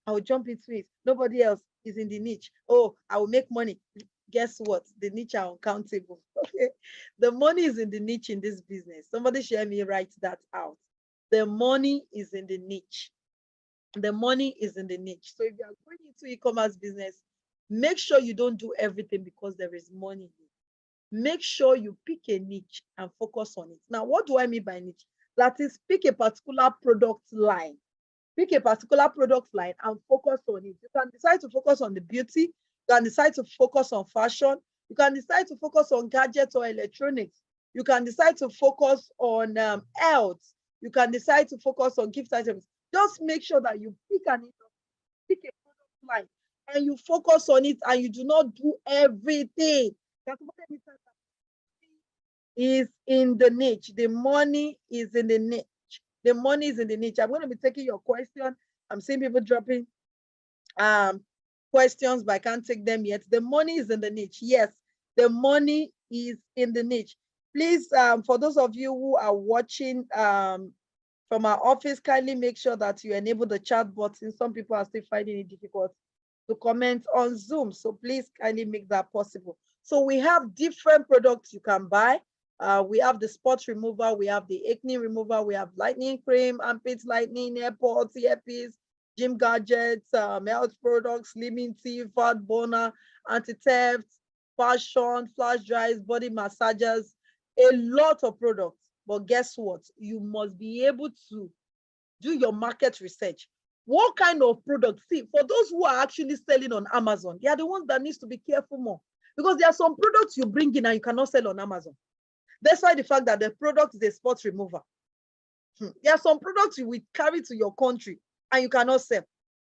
I will jump into it. Nobody else is in the niche. Oh, I will make money. Guess what? The niche are uncountable. Okay, the money is in the niche in this business. Somebody share me, write that out. The money is in the niche. The money is in the niche. So if you are going into e-commerce business, make sure you don't do everything because there is money. Make sure you pick a niche and focus on it. Now, what do I mean by niche? That is, pick a particular product line. Pick a particular product line and focus on it. You can decide to focus on the beauty. You can decide to focus on fashion. You can decide to focus on gadgets or electronics. You can decide to focus on health. You can decide to focus on gift items. Just make sure that you pick a product line and you focus on it, and you do not do everything. Is in the niche. The money is in the niche. The money is in the niche. I'm going to be taking your question. I'm seeing people dropping questions, but I can't take them yet. The money is in the niche. Yes, the money is in the niche. Please, for those of you who are watching from our office, kindly make sure that you enable the chat button. Some people are still finding it difficult to comment on Zoom, so please kindly make that possible. So we have different products you can buy. We have the spot remover, we have the acne remover, we have lightning cream, armpit lightning, AirPods, earpiece, gym gadgets, health products, slimming tea, fat burner, anti-theft, fashion, flash dries, body massagers, a lot of products. But guess what? You must be able to do your market research. What kind of products? See, for those who are actually selling on Amazon, they are the ones that needs to be careful more, because there are some products you bring in and you cannot sell on Amazon. That's why the fact that the product is a spot remover. There are some products you will carry to your country and you cannot sell.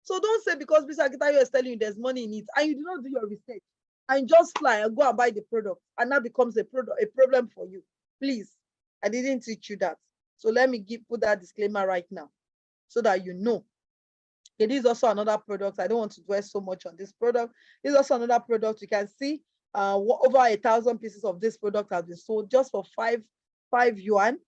So don't say because Mr. Akitayo is telling you there's money in it and you do not do your research and just fly and go and buy the product, and that becomes a problem for you. Please, I didn't teach you that. So let me put that disclaimer right now so that you know. It is also another product. I don't want to dwell so much on this product. It's also another product. You can see over 1,000 pieces of this product have been sold just for 5 yuan.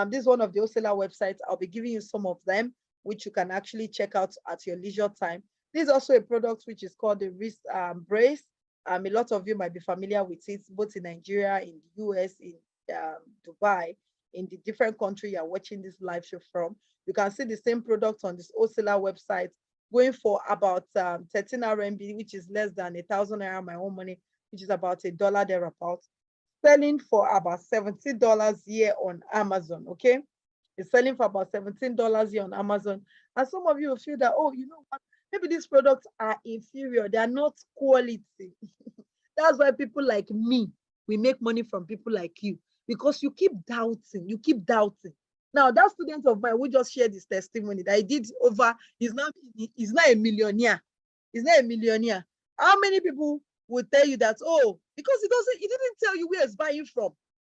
This is one of the wholesaler websites. I'll be giving you some of them, which you can actually check out at your leisure time. This is also a product which is called the wrist brace. A lot of you might be familiar with it, both in Nigeria, in the US, in Dubai, in the different country you're watching this live show from. You can see the same product on this wholesaler website going for about 13 RMB, which is less than 1,000 naira, my own money, which is about $1 thereabouts, selling for about $17 here on Amazon. Okay, it's selling for about $17 here on Amazon. And some of you will feel that, oh, you know what, maybe these products are inferior, they are not quality. That's why people like me, we make money from people like you, because you keep doubting. Now, that student of mine who just shared his testimony that he did over, he's not a millionaire. He's not a millionaire. How many people would tell you that, oh, because he didn't tell you where he's buying from.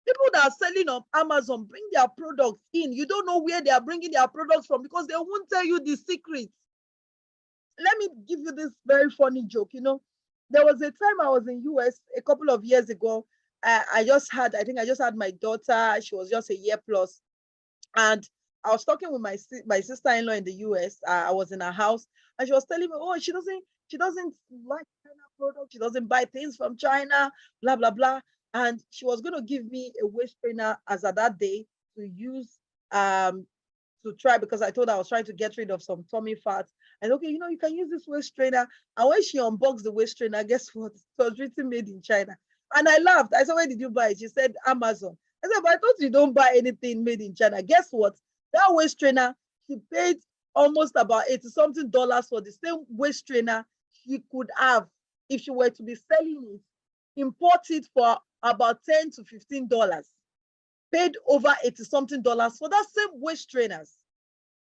People that are selling on Amazon bring their products in. You don't know where they are bringing their products from because they won't tell you the secrets. Let me give you this very funny joke. You know, there was a time I was in US a couple of years ago. I just had my daughter. She was just a year plus. And I was talking with my sister-in-law in the US. I was in her house, and she was telling me, oh, she doesn't like China products. She doesn't buy things from China, blah, blah, blah. And she was going to give me a waist trainer as at that day to use to try, because I told her I was trying to get rid of some tummy fat. And okay, you know, you can use this waist trainer. And when she unboxed the waist trainer, guess what? It was written made in China. And I laughed. I said, where did you buy it? She said, Amazon. I said, but I thought you don't buy anything made in China. Guess what? That waist trainer, she paid almost about $80-something for the same waist trainer she could have if she were to be selling it, import it for about $10 to $15, paid over $80-something for that same waist trainers.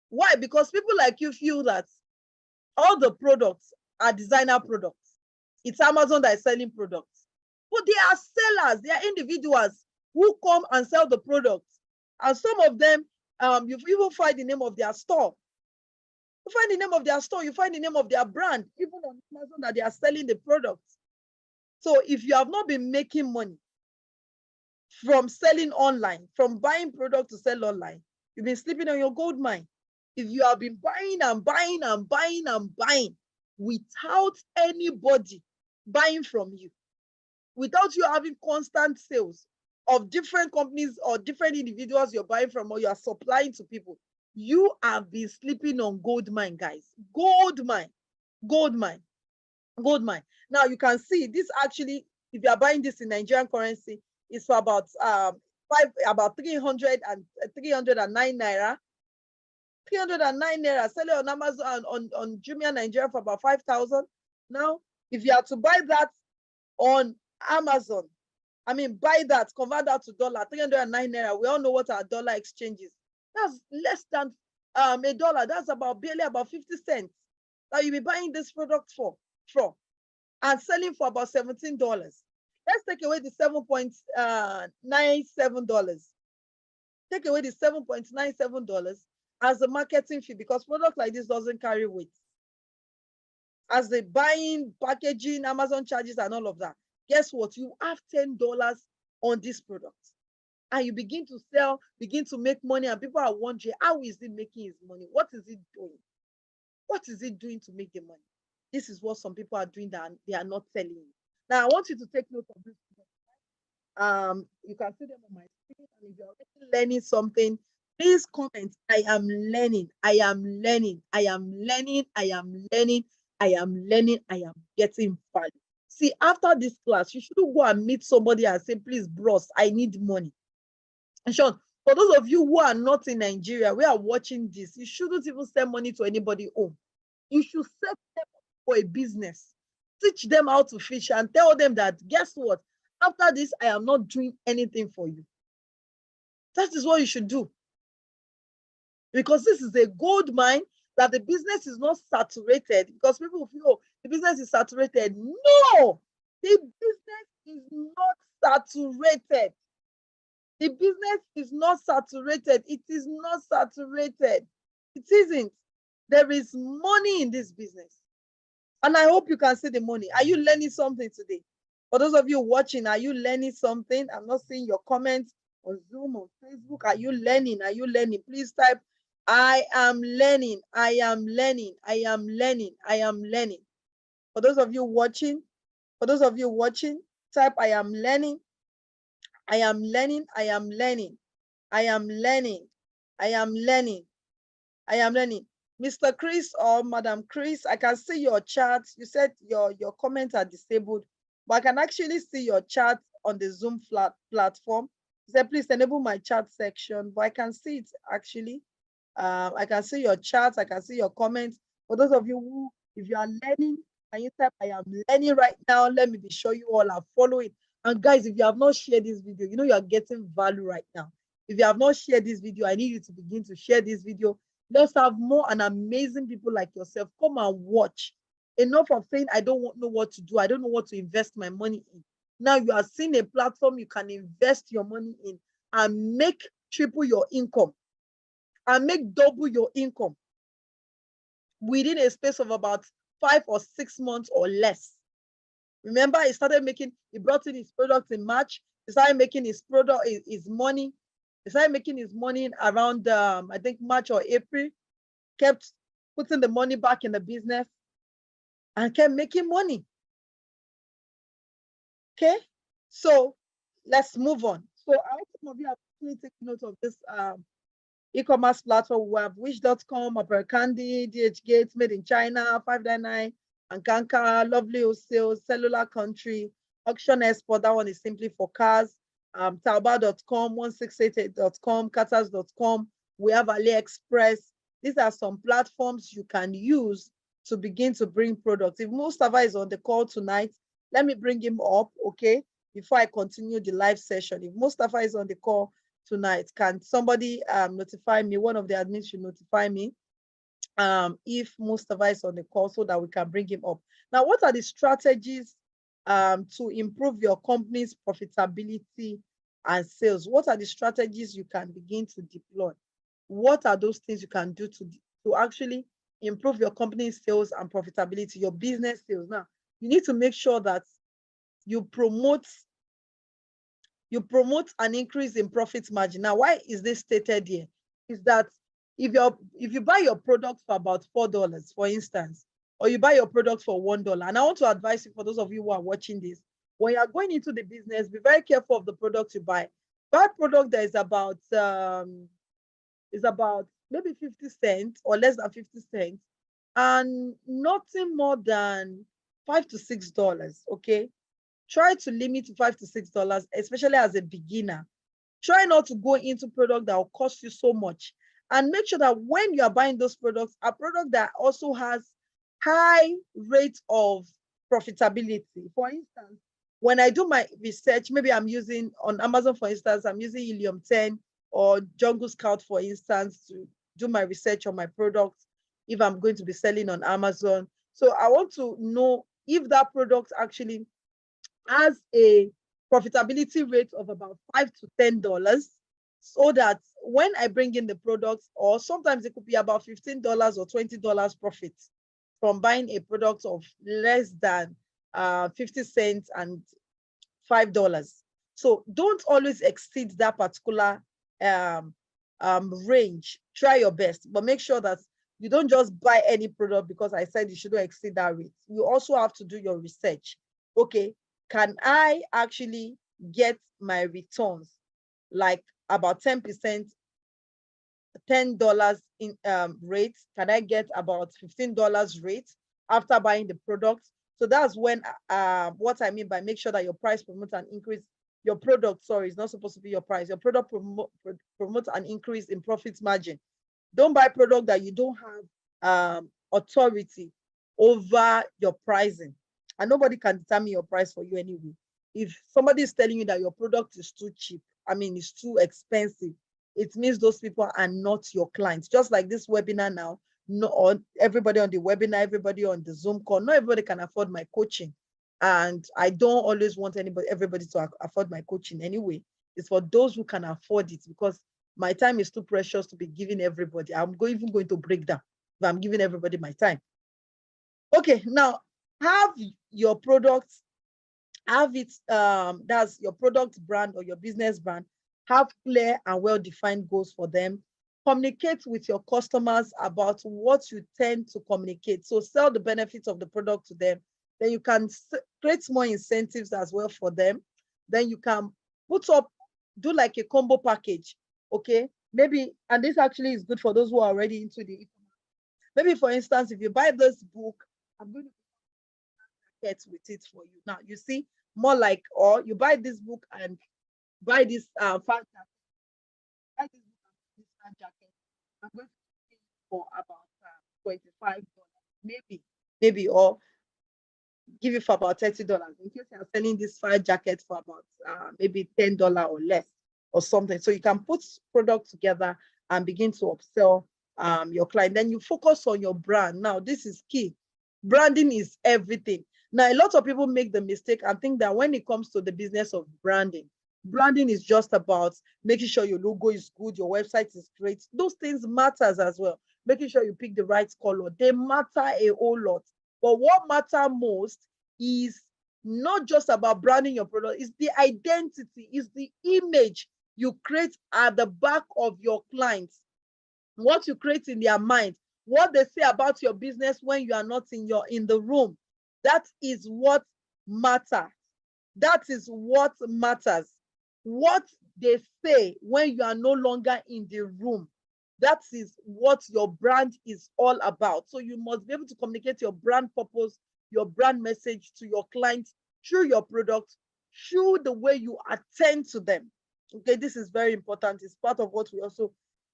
Why? Because people like you feel that all the products are designer products. It's Amazon that is selling products. But they are sellers, they are individuals who come and sell the products. And some of them, you even find the name of their store. You find the name of their store, you find the name of their brand, even on Amazon, that they are selling the products. So if you have not been making money from selling online, from buying products to sell online, you've been sleeping on your gold mine. If you have been buying and buying and buying and buying without anybody buying from you, without you having constant sales of different companies or different individuals you're buying from or you are supplying to people, you have been sleeping on gold mine, guys. Gold mine, gold mine, gold mine. Now you can see this actually, if you are buying this in Nigerian currency, it's for about 309 naira. 309 naira, sell it on Amazon, on Jumia Nigeria for about 5,000. Now, if you are to buy that on Amazon, I mean, buy that, convert that to dollar, 309 naira. We all know what our dollar exchange is. That's less than $1. That's barely about 50 cents that you'll be buying this product for and selling for about $17. Let's take away the $7.97. Take away the $7.97 as a marketing fee, because product like this doesn't carry weight. As the buying, packaging, Amazon charges and all of that, guess what? You have $10 on this product. And you begin to sell, begin to make money, and people are wondering, how is it making his money? What is it doing? What is it doing to make the money? This is what some people are doing that they are not telling you. Now, I want you to take note of this. You can see them on my screen, and if you're already learning something, please comment. I am learning, I am learning, I am learning, I am learning, I am learning, I am getting value. See, after this class, you shouldn't go and meet somebody and say, please, bros, I need money. And Sean, for those of you who are not in Nigeria, we are watching this, you shouldn't even send money to anybody home. You should set them up for a business. Teach them how to fish and tell them that, guess what? After this, I am not doing anything for you. That is what you should do. Because this is a gold mine, that the business is not saturated, because people feel, oh, the business is saturated. No, the business is not saturated. The business is not saturated. It is not saturated. It isn't. There is money in this business. And I hope you can see the money. Are you learning something today? For those of you watching, are you learning something? I'm not seeing your comments on Zoom or Facebook. Are you learning? Are you learning? Please type, I am learning. I am learning. I am learning. I am learning. For those of you watching, type, I am learning. I am learning. I am learning. I am learning. I am learning. I am learning. Mr. Chris or Madam Chris, I can see your chat. You said your comments are disabled, but I can actually see your chat on the Zoom platform. You said, please enable my chat section, but I can see it actually. I can see your chat. I can see your comments. For those of you who, if you are learning, can you type, I am learning right now? Let me be sure you all are following. And guys, if you have not shared this video, you know you are getting value right now. If you have not shared this video, I need you to begin to share this video. Let's have more and amazing people like yourself come and watch. Enough of saying, I don't know what to do. I don't know what to invest my money in. Now you are seeing a platform you can invest your money in and make triple your income and make double your income within a space of about 5 or 6 months or less. Remember, he brought in his products in March. He started making his money. He started making his money around, I think, March or April. Kept putting the money back in the business and kept making money. Okay, so let's move on. So I hope some of you have actually taken note of this e-commerce platform. We have Wish.com, Opera Candy, DH Gates, Made in China, 599, Ankanka, Lovely Wholesale, Cellular Country, Auction Export. That one is simply for cars. Taobao.com, 1688.com, Katas.com. We have AliExpress. These are some platforms you can use to begin to bring products. If Mustafa is on the call tonight, let me bring him up, okay, before I continue the live session. If Mustafa is on the call tonight, can somebody notify me? One of the admins should notify me if Mustafa is on the call so that we can bring him up. Now, what are the strategies to improve your company's profitability and sales? What are the strategies you can begin to deploy? What are those things you can do to actually improve your company's sales and profitability, your business sales? Now, you need to make sure that you promote an increase in profit margin. Now, why is this stated here? Is that if you buy your product for about $4, for instance, or you buy your product for $1, and I want to advise you, for those of you who are watching this, when you are going into the business, be very careful of the product you buy. Buy product that is about maybe 50 cents or less than 50 cents, and nothing more than $5 to $6. Okay, try to limit to $5 to $6, especially as a beginner. Try not to go into product that will cost you so much, and make sure that when you are buying those products, a product that also has high rate of profitability. For instance, when I do my research, maybe I'm using on Amazon, for instance, I'm using Helium 10 or Jungle Scout, for instance, to do my research on my products if I'm going to be selling on Amazon. So I want to know if that product actually has a profitability rate of about $5 to $10, so that when I bring in the products, or sometimes it could be about $15 or $20 profit from buying a product of less than 50 cents and $5. So don't always exceed that particular range. Try your best, but make sure that you don't just buy any product because I said you shouldn't exceed that rate. You also have to do your research. Okay, can I actually get my returns like about 10%, $10 in rate? Can I get about $15 rate after buying the product? So that's when what I mean by make sure that your price promotes an increase. Your product, sorry, is not supposed to be your price. Your product promotes an increase in profit margin. Don't buy product that you don't have authority over your pricing, and nobody can determine your price for you anyway. If somebody is telling you that your product is too cheap, I mean, it's too expensive, it means those people are not your clients. Just like this webinar now, no, everybody on the webinar, everybody on the Zoom call, not everybody can afford my coaching. And I don't always want everybody to afford my coaching anyway. It's for those who can afford it, because my time is too precious to be giving everybody. I'm even going to break down if I'm giving everybody my time. Okay, now have your products, have it, that's your product brand or your business brand, have clear and well-defined goals for them. Communicate with your customers about what you tend to communicate. So sell the benefits of the product to them. Then you can create more incentives as well for them. Then you can do like a combo package. Okay, maybe, and this actually is good for those who are already into the e-commerce. Maybe, for instance, if you buy this book, I'm going to get with it for you. Now, you see, more like, or you buy this book and buy this fan jacket. Buy this book and this fan jacket. I'm going to pay for about $25, maybe, or give it for about $30. In case you're selling this fire jacket for about maybe $10 or less or something. So you can put products together and begin to upsell your client. Then you focus on your brand. Now, this is key. Branding is everything. Now, a lot of people make the mistake and think that when it comes to the business of branding is just about making sure your logo is good, your website is great. Those things matters as well. Making sure you pick the right color. They matter a whole lot. But what matters most is not just about branding your product, it's the identity, it's the image you create at the back of your clients, what you create in their mind, what they say about your business when you are not in the room. That is what matters. That is what matters. What they say when you are no longer in the room. That is what your brand is all about. So you must be able to communicate your brand purpose, your brand message to your clients through your product, through the way you attend to them. Okay, this is very important. It's part of what we also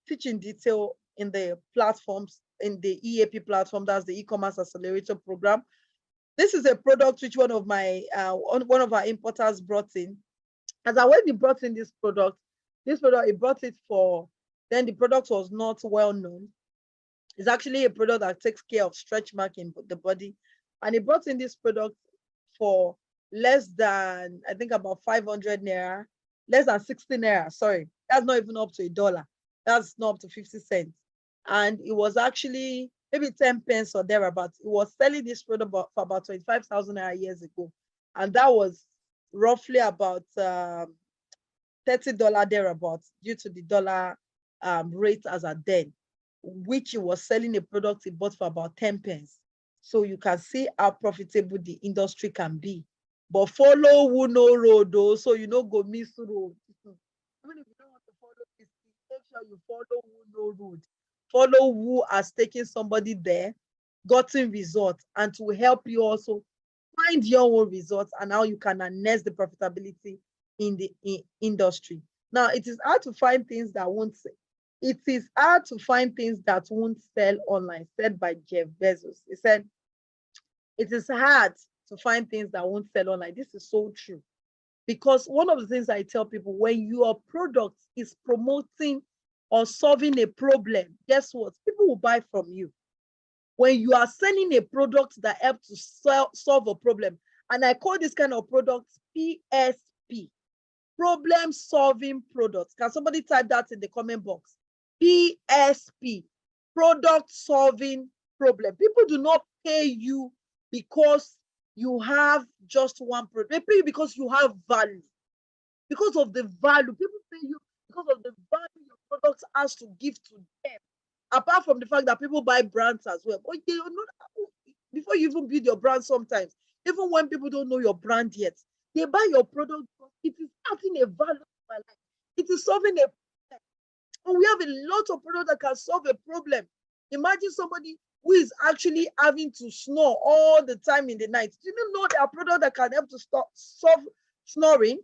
teach in detail the platforms, in the EAP platform, that's the e-commerce accelerator program. This is a product which one of our importers brought in. As I when he brought in this product, he brought it for, then the product was not well known. It's actually a product that takes care of stretch mark in the body. And he brought in this product for less than, I think about 500 naira, less than 60 naira, sorry. That's not even up to $1. That's not up to 50 cents. And it was actually maybe 10 pence or thereabouts. It was selling this product for about 25,000 naira years ago. And that was roughly about $30 thereabouts due to the dollar rate as at then, which he was selling a product he bought for about 10 pence. So you can see how profitable the industry can be. But follow who no road though, so you don't go miss road. Even if you don't want to follow this, make sure you follow who no road. Follow who has taken somebody there, gotten results, and to help you also find your own results and how you can harness the profitability in the industry. Now, it is hard to find things that won't sell. It is hard to find things that won't sell online, said by Jeff Bezos. He said, it is hard to find things that won't sell online. This is so true. Because one of the things I tell people, when your product is promoting or solving a problem, guess what? People will buy from you. When you are selling a product that helps to solve a problem, and I call this kind of product PSP, problem solving products. Can somebody type that in the comment box? PSP, product solving problem. People do not pay you because you have just one product. They pay you because you have value. Because of the value, people pay you because of the value your product has to give to them. Apart from the fact that people buy brands as well. But they don't know, before you even build your brand sometimes, even when people don't know your brand yet, they buy your product because it is adding a value to my life. It is solving a problem. And we have a lot of products that can solve a problem. Imagine somebody who is actually having to snore all the time in the night. Do you know there are products that can help to solve snoring?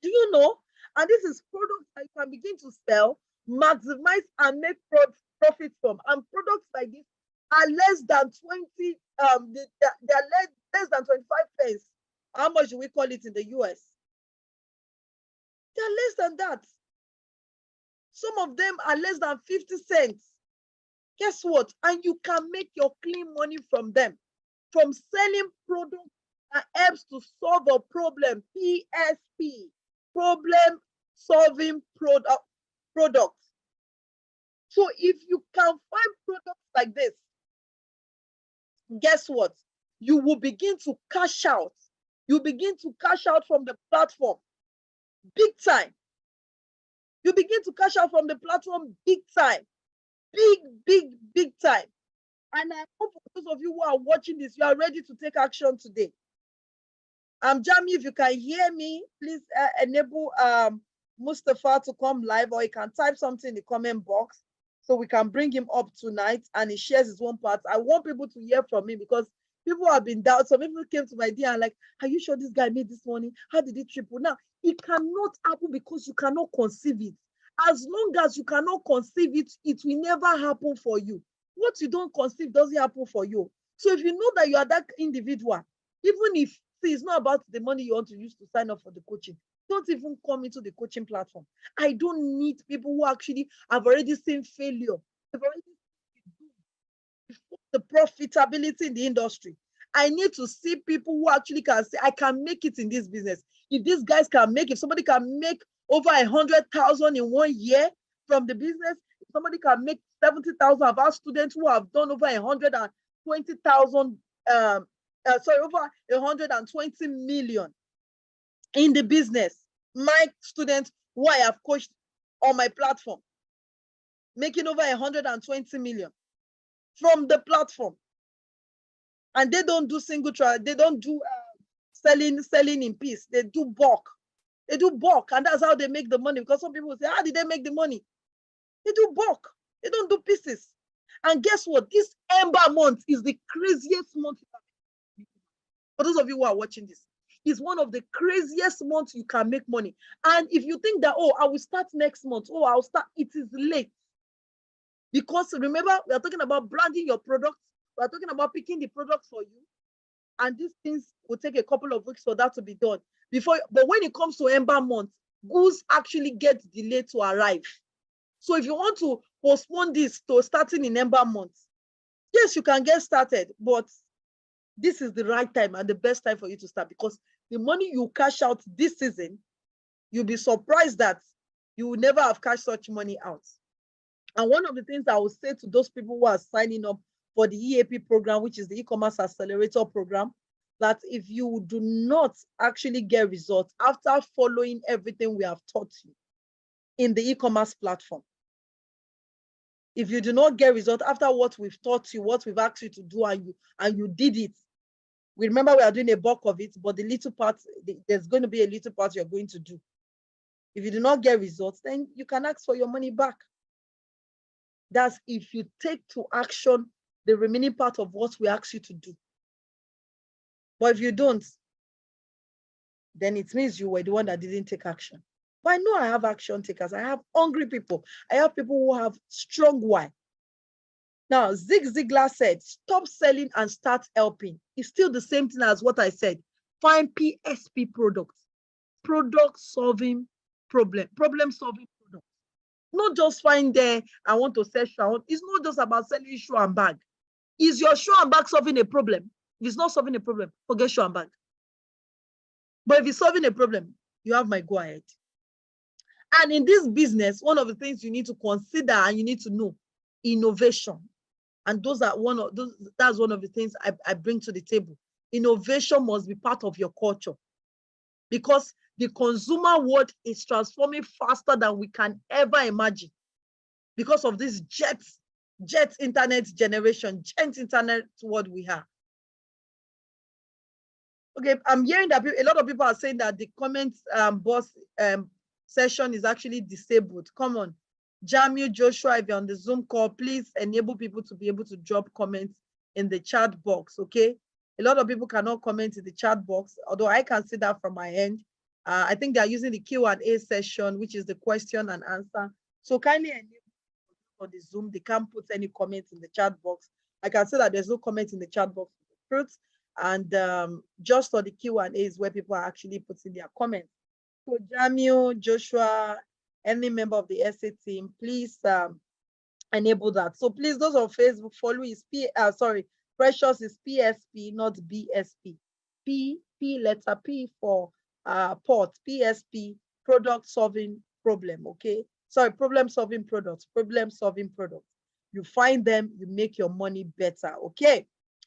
Do you know? And this is products that you can begin to sell, maximize, and make profit from. And products like this are less than 20, they are less than 25 pence. How much do we call it in the US? They are less than that. Some of them are less than 50 cents. Guess what? And you can make your clean money from them, from selling products that helps to solve a problem. PSP, problem solving products. So if you can find products like this, guess what? You will begin to cash out. You begin to cash out from the platform big time. You begin to cash out from the platform big time. Big time. And I hope for those of you who are watching this, you are ready to take action today. Jamie, if you can hear me, please enable Mustafa to come live, or you can type something in the comment box so we can bring him up tonight and he shares his own part. I want people to hear from me because people have been down. Some people came to my DM and like, are you sure this guy made this money? How did it triple? Now, it cannot happen because you cannot conceive it. As long as you cannot conceive it, it will never happen for you. What you don't conceive doesn't happen for you. So if you know that you are that individual, even if it's not about the money you want to use to sign up for the coaching, don't even come into the coaching platform. I don't need people who actually have already seen failure. They've already seen the profitability in the industry. I need to see people who actually can say, I can make it in this business. If these guys can make, if somebody can make over 100,000 in 1 year from the business, if somebody can make 70,000 of our students who have done over 120,000, over 120 million in the business. My students who I have coached on my platform, making over 120 million from the platform. And they don't do single trial, they don't do selling in piece, they do bulk. They do bulk, and that's how they make the money. Because some people say, how did they make the money? They do bulk. They don't do pieces. And guess what? This Ember month is the craziest month. For those of you who are watching this, it's one of the craziest months you can make money. And if you think that, oh, I will start next month, oh, I'll start, it is late. Because remember, we are talking about branding your product. We are talking about picking the product for you. And these things will take a couple of weeks for that to be done. But when it comes to Ember month, goods actually get delayed to arrive. So if you want to postpone this to starting in Ember month, yes, you can get started, but this is the right time and the best time for you to start, because the money you cash out this season, you'll be surprised that you will never have cashed such money out. And one of the things I will say to those people who are signing up for the EAP program, which is the e-commerce accelerator program, that if you do not actually get results after following everything we have taught you in the e-commerce platform, if you do not get results after what we've taught you, what we've asked you to do, and you did it, we remember we are doing a bulk of it, but the little part, there's going to be a little part you're going to do. If you do not get results, then you can ask for your money back. That's if you take to action the remaining part of what we ask you to do. But if you don't, then it means you were the one that didn't take action. But I know I have action takers. I have hungry people. I have people who have strong why. Now, Zig Ziglar said, stop selling and start helping. It's still the same thing as what I said. Find PSP products, problem solving products. Not just find there, I want to sell shoe. It's not just about selling shoe and bag. Is your shoe and bag solving a problem? If it's not solving a problem, forget shoe and bag. But if it's solving a problem, you have my go ahead. And in this business, one of the things you need to consider and you need to know, innovation. And that's one of the things I bring to the table. Innovation must be part of your culture, because the consumer world is transforming faster than we can ever imagine because of this jet internet generation, jet internet world we have. Okay, I'm hearing that a lot of people are saying that the comments boss session is actually disabled. Come on, Jamil, Joshua, if you're on the Zoom call, please enable people to be able to drop comments in the chat box, okay? A lot of people cannot comment in the chat box, although I can see that from my end. I think they are using the Q&A session, which is the question and answer. So kindly enable on the Zoom, they can't put any comments in the chat box. I can say that there's no comment in the chat box for the fruits, and just for the Q&A is where people are actually putting their comments. So Jamil, Joshua, any member of the SA team, please enable that. So please, those on Facebook, follow is Precious is PSP, not BSP. P letter P for port, PSP, product solving problem, okay? Sorry, problem solving products. You find them, you make your money better, okay?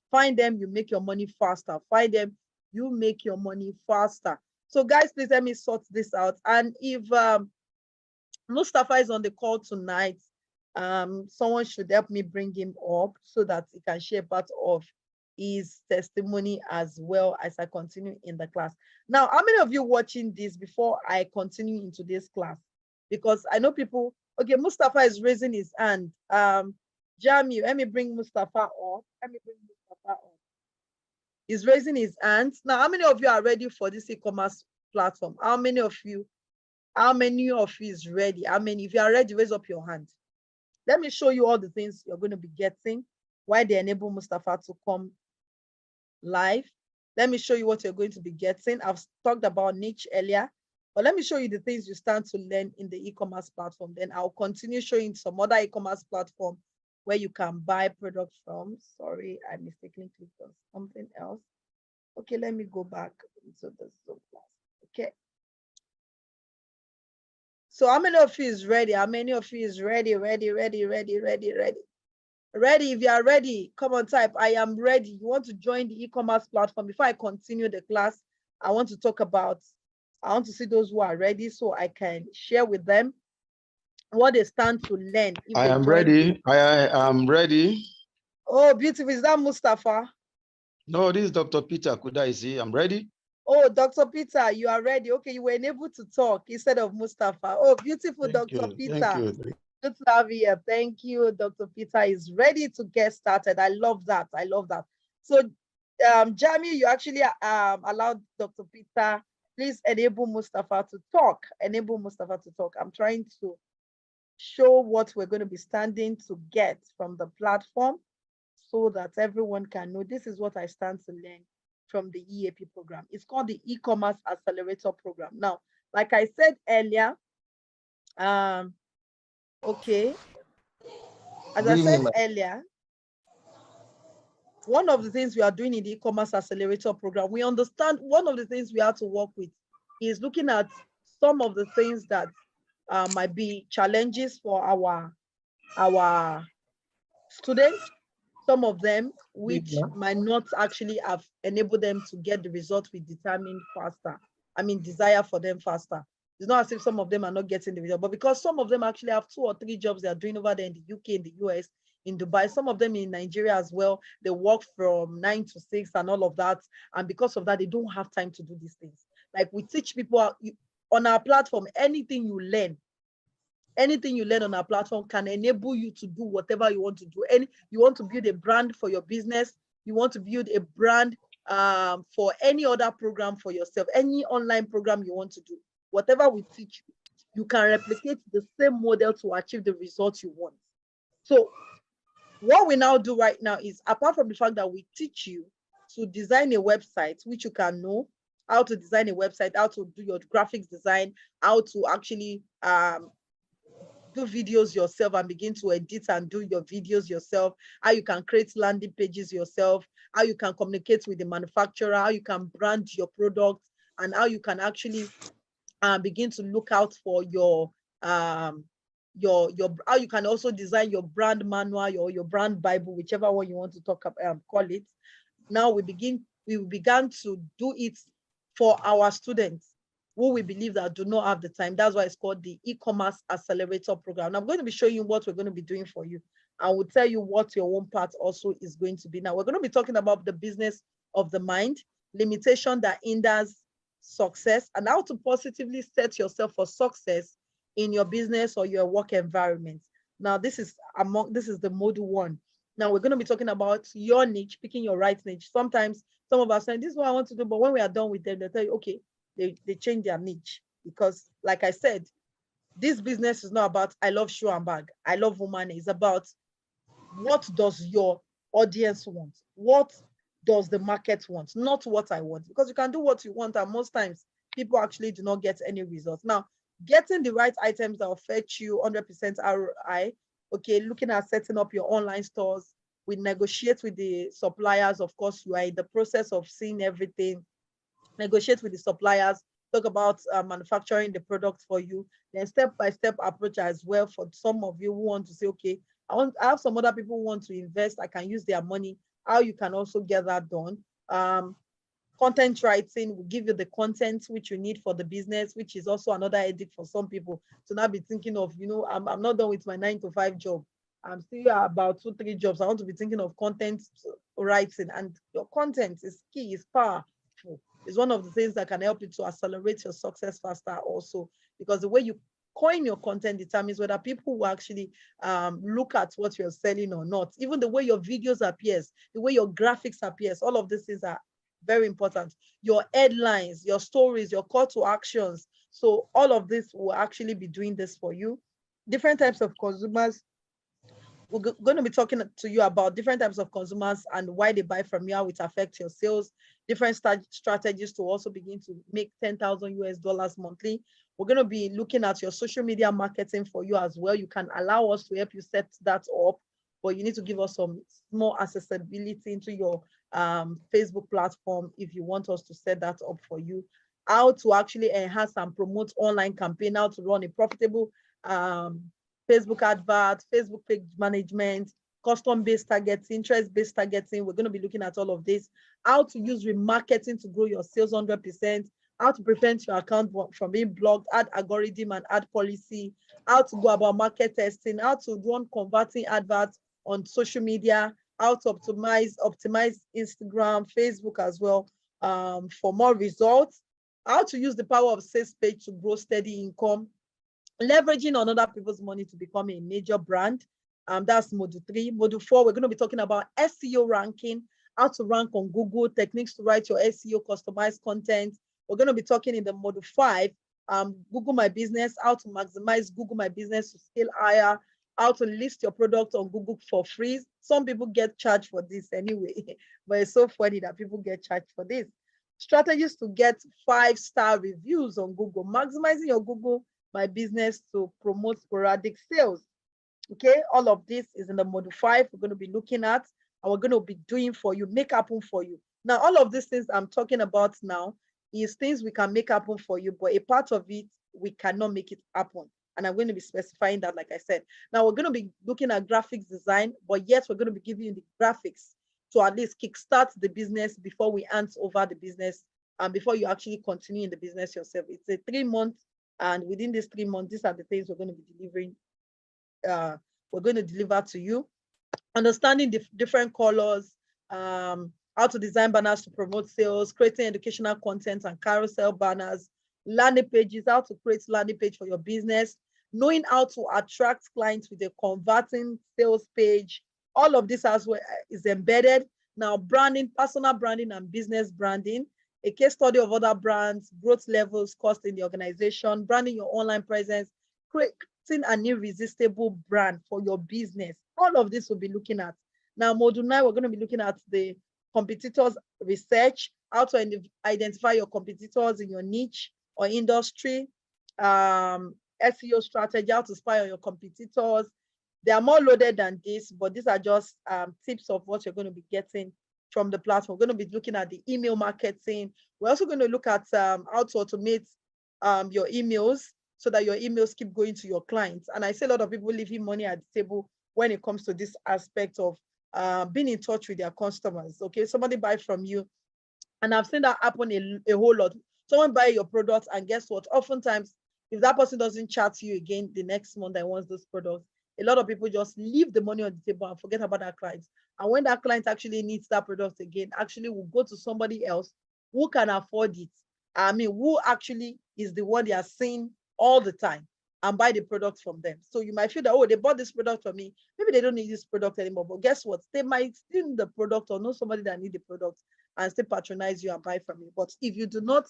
Find them, you make your money faster. Find them, you make your money faster. So guys, please let me sort this out. And if Mustafa is on the call tonight, someone should help me bring him up so that he can share part of his testimony as well as I continue in the class. Now, how many of you watching this before I continue into this class? Because I know people, okay, Mustafa is raising his hand. Jamie, let me bring Mustafa up. He's raising his hand. Now, how many of you are ready for this e-commerce platform? How many of you is ready? How many? If you are ready, raise up your hand. Let me show you all the things you're going to be getting while they enable Mustafa to come live. Let me show you what you're going to be getting. I've talked about niche earlier, but let me show you the things you stand to learn in the e-commerce platform. Then I'll continue showing some other e-commerce platform where you can buy products from. Sorry, I mistakenly clicked on something else. Okay, let me go back into the Zoom class. Okay. So how many of you is ready? How many of you is ready? Ready. If you are ready, come on, type, I am ready. You want to join the e-commerce platform. Before I continue the class, I want to see those who are ready so I can share with them what they stand to learn. I am ready. I am ready. Oh, beautiful. Is that Mustafa? No, this is Dr. Peter Kudaisi. I'm ready. Oh, Dr. Peter, you are ready. Okay, you were enabled to talk instead of Mustafa. Oh, beautiful, Dr. Peter. Thank you. Good to have you here. Thank you. Dr. Peter is ready to get started. I love that. So, Jamie, you actually allowed Dr. Peter. Please enable Mustafa to talk. I'm trying to show what we're going to be standing to get from the platform so that everyone can know this is what I stand to learn from the EAP program. It's called the E-commerce Accelerator Program. Now, like I said earlier, okay, as I said earlier, one of the things we are doing in the E-commerce Accelerator Program, we understand one of the things we have to work with is looking at some of the things that might be challenges for our students, some of them which might not actually have enabled them to get the result we determined faster. I mean, desire for them faster. It's not as if some of them are not getting the result, but because some of them actually have 2 or 3 jobs they are doing over there in the UK, in the US, in Dubai, some of them in Nigeria as well, they work from 9 to 6 and all of that. And because of that, they don't have time to do these things. Like we teach people on our platform, anything you learn on our platform can enable you to do whatever you want to do. You want to build a brand for your business, you want to build a brand for any other program for yourself, any online program you want to do, whatever we teach you, you can replicate the same model to achieve the results you want. So what we now do right now is, apart from the fact that we teach you to design a website, which you can know how to design a website, how to do your graphics design, how to actually do videos yourself and begin to edit and do your videos yourself, how you can create landing pages yourself, how you can communicate with the manufacturer, how you can brand your product, and how you can actually begin to look out for how you can also design your brand manual or your brand Bible, whichever one you want to call it. Now we began to do it for our students who we believe that do not have the time. That's why it's called the E-commerce Accelerator Program. And I'm going to be showing you what we're going to be doing for you. I will tell you what your own part also is going to be. Now, we're going to be talking about the business of the mind, limitation that hinders success, and how to positively set yourself for success in your business or your work environment. Now, this is the module 1. Now, we're going to be talking about your niche, picking your right niche. Sometimes some of us say, this is what I want to do, but when we are done with them, they tell you, okay, they change their niche. Because like I said, this business is not about I love shoe and bag, I love woman. It's about what does your audience want? What does the market want? Not what I want. Because you can do what you want, and most times people actually do not get any results. Now, getting the right items that will fetch you 100% ROI, okay, looking at setting up your online stores, we negotiate with the suppliers. Of course, you are in the process of seeing everything, negotiate with the suppliers, talk about manufacturing the product for you, then step-by-step approach as well for some of you who want to say, okay, I have some other people who want to invest, I can use their money, how you can also get that done. Content writing will give you the content which you need for the business, which is also another headache for some people to now be thinking of, I'm not done with my 9-to-5 job. I'm still about 2-3 jobs. I want to be thinking of content writing, and your content is key, is powerful. It's one of the things that can help you to accelerate your success faster also, because the way you coin your content determines whether people will actually look at what you're selling or not. Even the way your videos appears, the way your graphics appears, all of these things are very important. Your headlines, your stories, your call to actions. So all of this will actually be doing this for you. Different types of consumers. We're going to be talking to you about different types of consumers and why they buy from you, how it affects your sales, different strategies to also begin to make $10,000 monthly. We're going to be looking at your social media marketing for you as well. You can allow us to help you set that up, but you need to give us some more accessibility into your Facebook platform if you want us to set that up for you. How to actually enhance and promote online campaign, how to run a profitable Facebook advert, Facebook page management, custom-based targeting, interest-based targeting. We're going to be looking at all of this. How to use remarketing to grow your sales 100%. How to prevent your account from being blocked, ad algorithm and ad policy. How to go about market testing. How to run converting adverts on social media. How to optimize Instagram, Facebook as well for more results. How to use the power of sales page to grow steady income. Leveraging on other people's money to become a major brand. That's module 3. Module 4, we're going to be talking about SEO ranking, how to rank on Google, techniques to write your SEO customized content. We're going to be talking in the module 5 Google My Business, how to maximize Google My Business to scale higher, how to list your product on Google for free. Some people get charged for this anyway, but it's so funny that people get charged for this. Strategies to get 5-star reviews on Google, maximizing your Google My Business to promote sporadic sales. Okay, all of this is in the module 5 we're going to be looking at, and we're going to be doing for you, make happen for you. Now, all of these things I'm talking about now is things we can make happen for you, but a part of it, we cannot make it happen. And I'm going to be specifying that, like I said. Now, we're going to be looking at graphics design, but yes, we're going to be giving you the graphics to at least kickstart the business before we hand over the business and before you actually continue in the business yourself. It's a 3 month, and within this 3 months, these are the things we're going to be delivering. We're going to deliver to you. Understanding the different colors, how to design banners to promote sales, creating educational content and carousel banners, landing pages, how to create landing page for your business, knowing how to attract clients with a converting sales page. All of this as well is embedded. Now, branding, personal branding and business branding, a case study of other brands, growth levels, cost in the organization, branding your online presence, creating an irresistible brand for your business. All of this we'll be looking at. Now, module 9, we're going to be looking at the competitors research, how to identify your competitors in your niche or industry, SEO strategy, how to spy on your competitors. They are more loaded than this, but these are just tips of what you're going to be getting from the platform. We're going to be looking at the email marketing. We're also going to look at how to automate your emails so that your emails keep going to your clients. And I see a lot of people leaving money at the table when it comes to this aspect of being in touch with their customers. Okay, somebody buy from you, and I've seen that happen a whole lot. Someone buy your products, and guess what? Oftentimes, if that person doesn't chat to you again the next month and wants those products, a lot of people just leave the money on the table and forget about that client. And when that client actually needs that product again, actually will go to somebody else who can afford it. I mean, who actually is the one they are seeing all the time and buy the product from them. So you might feel that, oh, they bought this product from me. Maybe they don't need this product anymore. But guess what? They might still need the product or know somebody that need the product and still patronize you and buy from you. But if you do not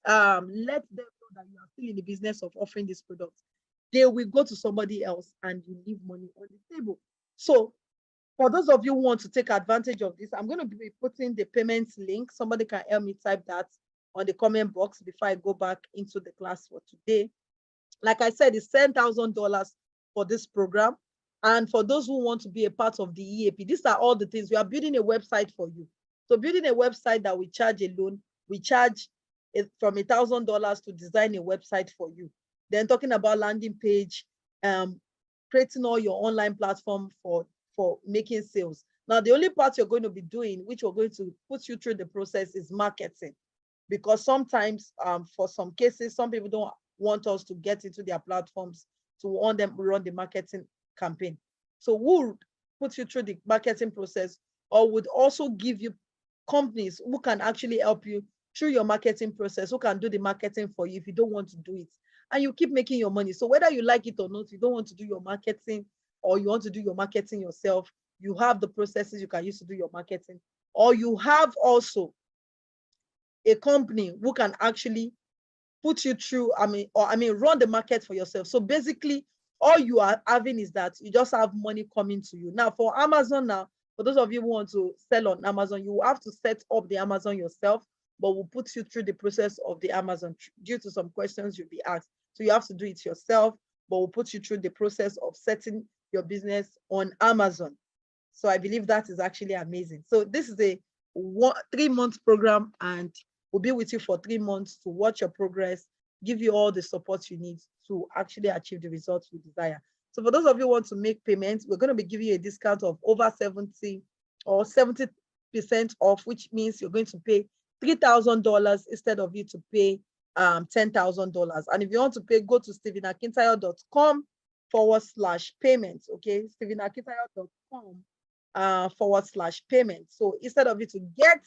let them know that you are still in the business of offering this product, they will go to somebody else and you leave money on the table. So for those of you who want to take advantage of this, I'm going to be putting the payments link. Somebody can help me type that on the comment box before I go back into the class for today. Like I said, it's $10,000 for this program. And for those who want to be a part of the EAP, these are all the things. We are building a website for you. So building a website that we charge alone, we charge it from $1,000 to design a website for you. Then talking about landing page, creating all your online platform for making sales. Now, the only part you're going to be doing, which we're going to put you through the process, is marketing. Because sometimes, for some cases, some people don't want us to get into their platforms to want them to run the marketing campaign. So we'll put you through the marketing process, or would also give you companies who can actually help you through your marketing process, who can do the marketing for you if you don't want to do it. And you keep making your money. So whether you like it or not, you don't want to do your marketing, or you want to do your marketing yourself, you have the processes you can use to do your marketing. Or you have also a company who can actually put you through, run the market for yourself. So basically, all you are having is that you just have money coming to you. Now, for Amazon now, for those of you who want to sell on Amazon, you will have to set up the Amazon yourself, but we'll put you through the process of the Amazon due to some questions you'll be asked. So you have to do it yourself, but we'll put you through the process of setting your business on Amazon. So I believe that is actually amazing. So this is a 3-month program, and we'll be with you for 3 months to watch your progress, give you all the support you need to actually achieve the results you desire. So for those of you who want to make payments, we're going to be giving you a discount of over 70 or 70% off, which means you're going to pay $3,000 instead of you to pay $10,000. And if you want to pay, go to stephenakintayo.com/payment. Okay, stephenakintayo.com/payment. So instead of you to get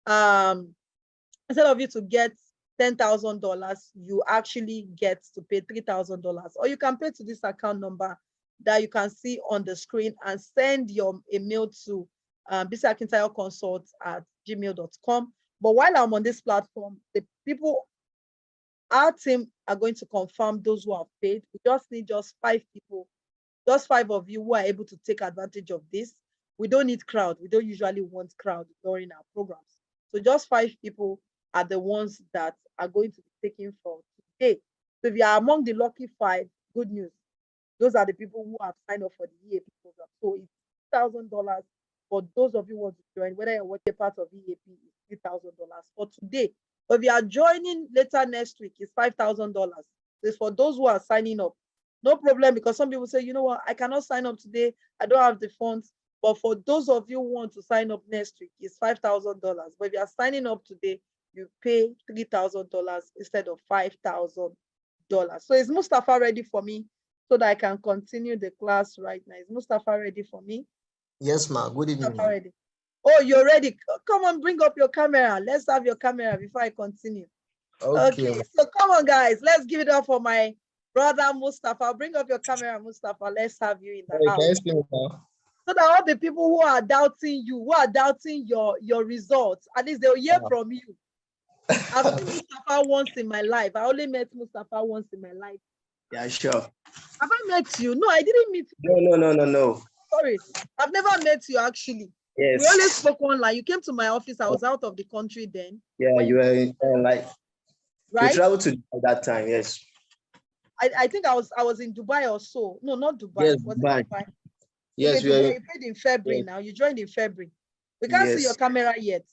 $10,000, you actually get to pay $3,000. Or you can pay to this account number that you can see on the screen and send a mail to bcakintayoconsult@gmail.com. But while I'm on this platform, the people Our team are going to confirm those who have paid. We just need just 5 people, just 5 of you who are able to take advantage of this. We don't need crowd. We don't usually want crowd during our programs. So just 5 people are the ones that are going to be taken for today. So if you are among the lucky 5, good news. Those are the people who have signed up for the EAP program. So it's $1,000 for those of you who want to join, whether you're watching part of EAP, it's $3,000 for today. But if you are joining later next week, it's $5,000. It's for those who are signing up. No problem, because some people say, you know what, I cannot sign up today. I don't have the funds. But for those of you who want to sign up next week, it's $5,000. But if you are signing up today, you pay $3,000 instead of $5,000. So is Mustafa ready for me so that I can continue the class right now? Is Mustafa ready for me? Yes, ma. Good evening. Mustafa ready? Oh, you're ready. Come on, bring up your camera. Let's have your camera before I continue. Okay, so come on, guys. Let's give it up for my brother Mustafa. Bring up your camera, Mustafa. Let's have you in the house. Can you see me now? So that all the people who are doubting you, who are doubting your results, at least they'll hear from you. I've met Mustafa once in my life. I only met Mustafa once in my life. Yeah, sure. Have I met you? No, I didn't meet you. No. Sorry, I've never met you actually. Yes. We only spoke online. You came to my office. I was out of the country then. Yeah, you were in, like, right? You traveled to Dubai that time, yes. I think I was in Dubai or so. No, not Dubai. Yes, was Dubai. It Dubai? Yes, okay, Dubai, you paid in February now. You joined in February. We can't see your camera yet.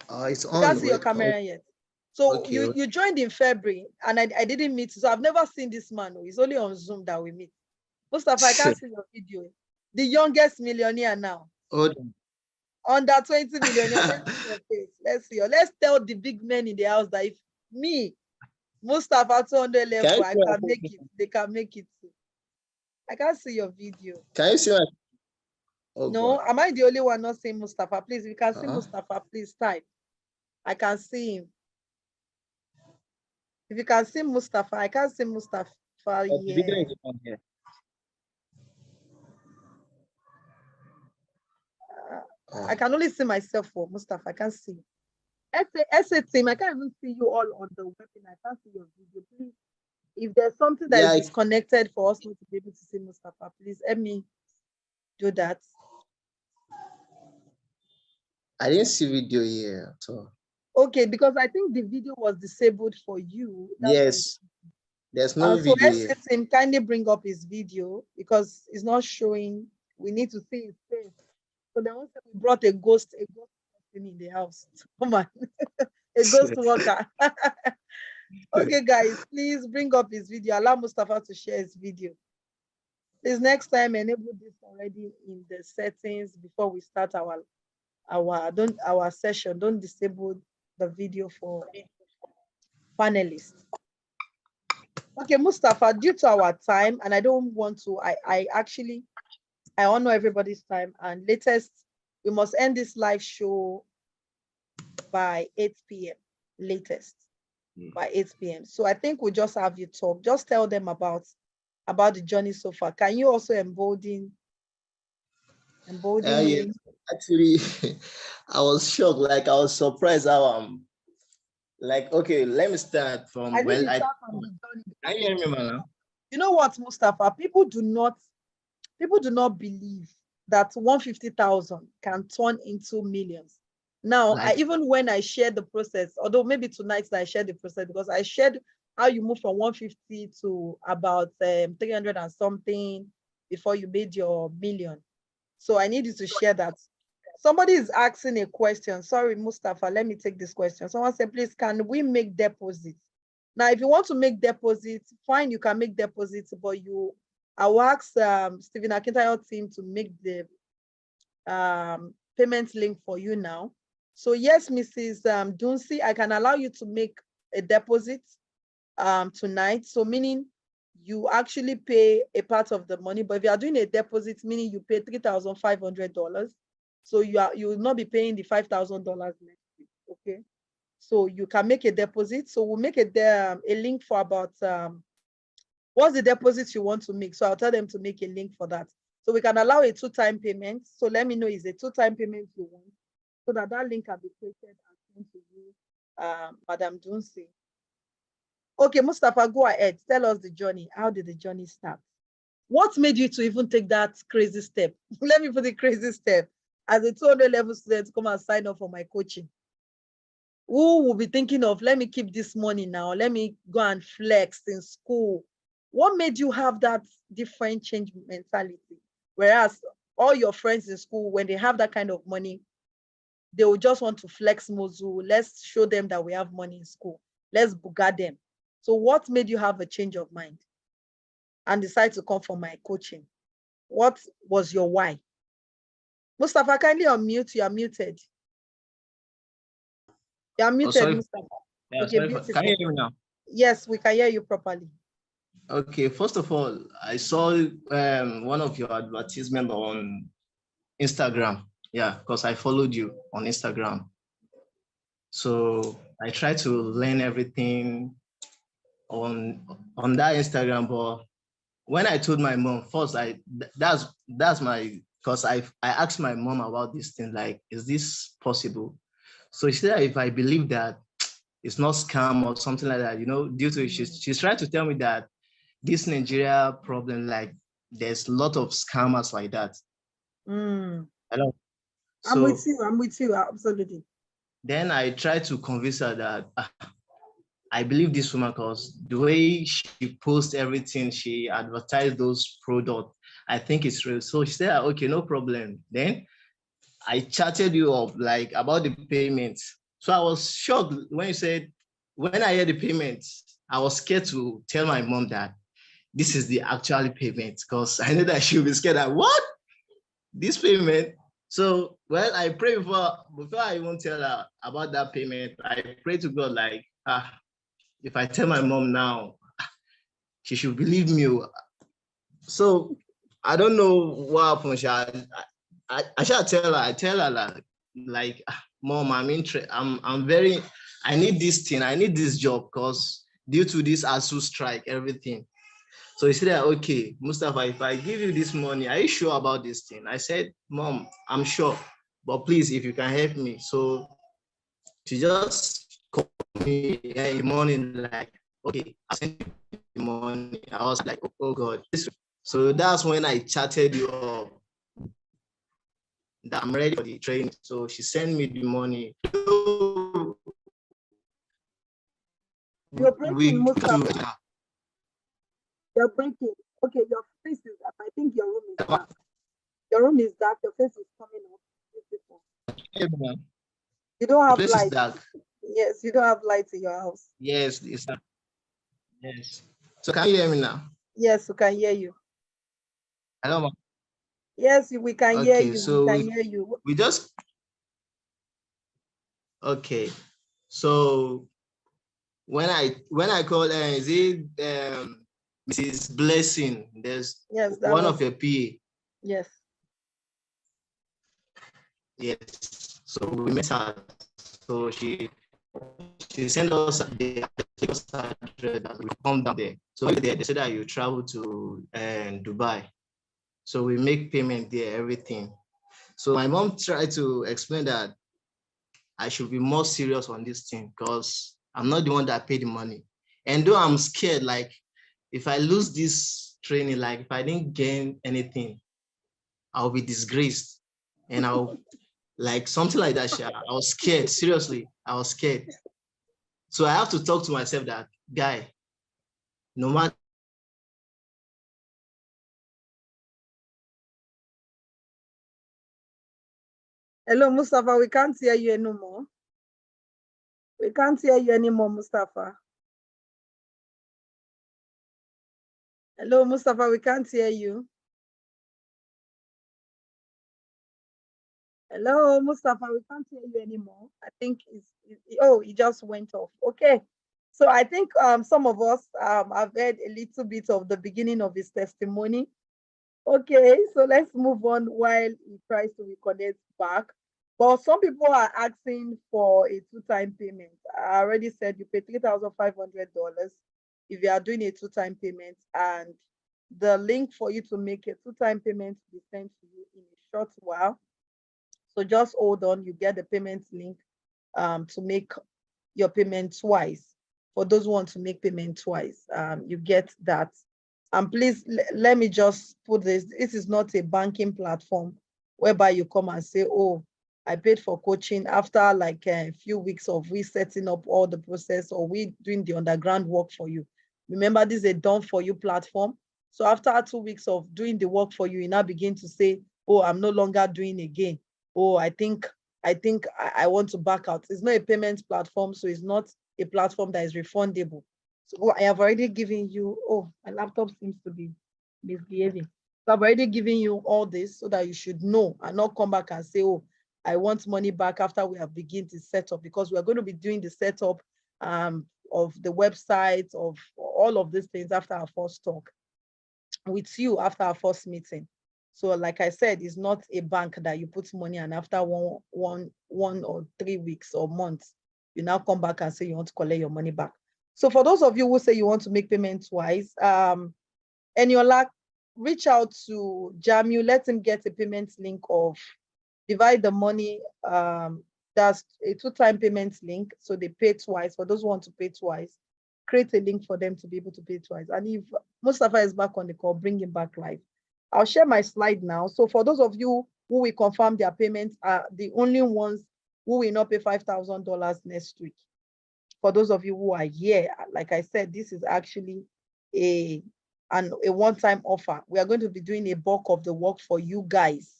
It's on. We can't see your camera yet. So you joined in February and I didn't meet you. So I've never seen this man. It's only on Zoom that we meet. Mustafa, I can't see your video. The youngest millionaire now. Under 20 millionaire. Let's see. Let's tell the big men in the house that if me, Mustafa 200 level, I can make it. They can make it too. I can't see your video. Can you see my? No, am I the only one not seeing Mustafa? Please, if you can see Mustafa, please type. I can see him. If you can see Mustafa, I can't see Mustafa yet. I can only see myself for Mustafa. I can't see. SA team, I can't even see you all on the webinar. I can't see your video. Please, if there's something that is disconnected for us not to be able to see Mustafa, please help me do that. I didn't see video here at all. Okay, because I think the video was disabled for you. Yes, there's no video here. So team, kindly bring up his video because it's not showing. We need to see his face. So then once we brought a ghost person in the house. Come on, a ghost worker. Okay, guys, please bring up his video. Allow Mustafa to share his video. Please, next time, enable this already in the settings before we start our session. Don't disable the video for panelists. Okay, Mustafa, due to our time, and I don't want to, I honor everybody's time, and latest, we must end this live show by 8 p.m. latest, by 8 p.m. So I think we'll just have you talk. Just tell them about the journey so far. Can you also embolden Yeah. Actually, I was shocked. Like, I was surprised how like, okay, let me start from when I can you hear me, man? You know what, Mustafa? People do not believe that 150,000 can turn into millions. Now, even when I shared the process, although maybe tonight I shared the process because I shared how you moved from 150 to about 300 and something before you made your million. So I need you to share that. Somebody is asking a question. Sorry, Mustafa, let me take this question. Someone said, please, can we make deposits? Now, if you want to make deposits, fine, you can make deposits, but I will ask Stephen Akintayo team to make the payment link for you now. So yes, Mrs. Dunsi, I can allow you to make a deposit tonight. So meaning you actually pay a part of the money, but if you are doing a deposit, meaning you pay $3,500. So you will not be paying the $5,000 next week, okay? So you can make a deposit. So we'll make a link for about, what's the deposit you want to make? So I'll tell them to make a link for that. So we can allow a 2-time payment. So let me know, is a 2-time payment you want? So that link can be created and sent to you, Madam Dunsi. Okay, Mustafa, go ahead. Tell us the journey. How did the journey start? What made you to even take that crazy step? Let me put the crazy step. As a 200 level student, come and sign up for my coaching. Who will be thinking of, let me keep this money now, let me go and flex in school? What made you have that different change mentality? Whereas all your friends in school, when they have that kind of money, they will just want to flex mozu. Let's show them that we have money in school. Let's booga them. So what made you have a change of mind and decide to come for my coaching? What was your why? Mustafa, kindly unmute. You are muted. You are muted, sorry. Mustafa. Yeah, Okay, sorry beautiful. can you hear me now? Yes, we can hear you properly. Okay, first of all, I saw one of your advertisement on Instagram. Yeah, because I followed you on Instagram. So I tried to learn everything on that Instagram. But when I told my mom first, that's my, because I asked my mom about this thing, like, is this possible? So she said if I believe that it's not scam or something like that, due to she's trying to tell me that this Nigeria problem, like there's a lot of scammers like that. I don't. I'm So with you, absolutely. then I tried to convince her that I believe this woman because the way she posts everything, she advertised those products, I think it's real. So she said, okay, no problem. Then I chatted you up like about the payments. So I was shocked when you said, when I heard the payments, I was scared to tell my mom that this is the actual payment because I know that she'll be scared that what? This payment? So, well, I pray before I even tell her about that payment, I pray to God like, if I tell my mom now, she should believe me. So I don't know what happened. I shall tell her. I tell her like mom, I'm very. I need this thing. I need this job because due to this ASU strike, everything. So he said, okay, Mustafa, if I give you this money, are you sure about this thing? I said, mom, I'm sure, but please, if you can help me. So she just called me in the morning, like, okay, I sent you the money. I was like, oh God. So that's when I chatted you up that I'm ready for the training. So she sent me the money. You're breaking, Mustafa. You're breaking. Okay, your face is up. I think your room is dark. Your room is dark. Your face is coming up. You don't have light. Dark. Yes, you don't have light in your house. Yes, it's dark. Yes. So can you hear me now? Yes, we can hear you. Hello, ma'am. Yes, we can hear you. So we can hear you. We just okay. So when I call is it Mrs. Blessing? There's one of your PA. Yes. Yes. So we met her. So she sent us the address that we come down there. So they said that you travel to Dubai. So we make payment there, everything. So my mom tried to explain that I should be more serious on this thing because I'm not the one that paid the money. And though I'm scared, like if I lose this training, like if I didn't gain anything, I'll be disgraced. And I'll like something like that. I was scared, seriously, I was scared. So I have to talk to myself that, guy, no matter. Hello, Mustafa, we can't hear you anymore. We can't hear you anymore, Mustafa. Hello, Mustafa, we can't hear you. Hello, Mustafa, we can't hear you anymore. I think he just went off. Okay. So I think some of us have heard a little bit of the beginning of his testimony. Okay, so let's move on while he tries to reconnect back. But some people are asking for a two-time payment. I already said you pay $3,500 if you are doing a two-time payment, and the link for you to make a two-time payment will be sent to you in a short while. So just hold on, you get the payment link to make your payment twice. for those who want to make payment twice. You get that. And please let me just put this. This is not a banking platform whereby you come and say, oh, I paid for coaching after like a few weeks of we setting up all the process or we doing the underground work for you. Remember, this is a done for you platform. So after 2 weeks of doing the work for you, you now begin to say, oh, I'm no longer doing again. Oh, I think I want to back out. It's not a payment platform, so it's not a platform that is refundable. So I have already given you, oh, my laptop seems to be misbehaving. So I've already given you all this so that you should know and not come back and say, oh, I want money back after we have begun the setup, because we are going to be doing the setup of the website, of all of these things after our first talk with you, after our first meeting. So like I said, it's not a bank that you put money and after one or 3 weeks or months, you now come back and say you want to collect your money back. So for those of you who say you want to make payment twice, Eniola, reach out to Jamu, let him get a payment link of divide the money. That's a 2-time payment link. So they pay twice. For those who want to pay twice, create a link for them to be able to pay twice. And if Mustafa is back on the call, bring him back live. I'll share my slide now. So for those of you who will confirm their payments are the only ones who will not pay $5,000 next week. For those of you who are here, like I said, this is actually a one-time offer. We are going to be doing a bulk of the work for you guys.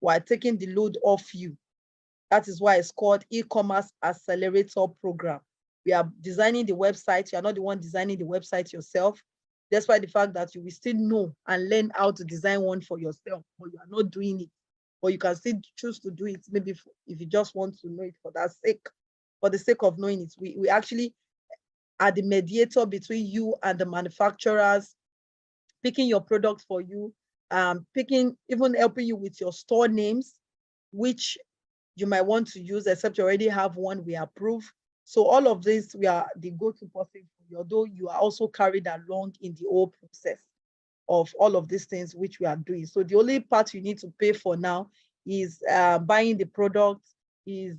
We are taking the load off you. That is why it's called E-commerce Accelerator Program. We are designing the website. You are not the one designing the website yourself. Despite the fact that you will still know and learn how to design one for yourself, but you are not doing it. Or you can still choose to do it, maybe if you just want to know it for that sake, for the sake of knowing it. We actually are the mediator between you and the manufacturers, picking your product for you, even helping you with your store names, which you might want to use, except you already have one we approve. So all of this, we are the go-to person for you, although you are also carried along in the whole process of all of these things which we are doing. So the only part you need to pay for now is buying the product, you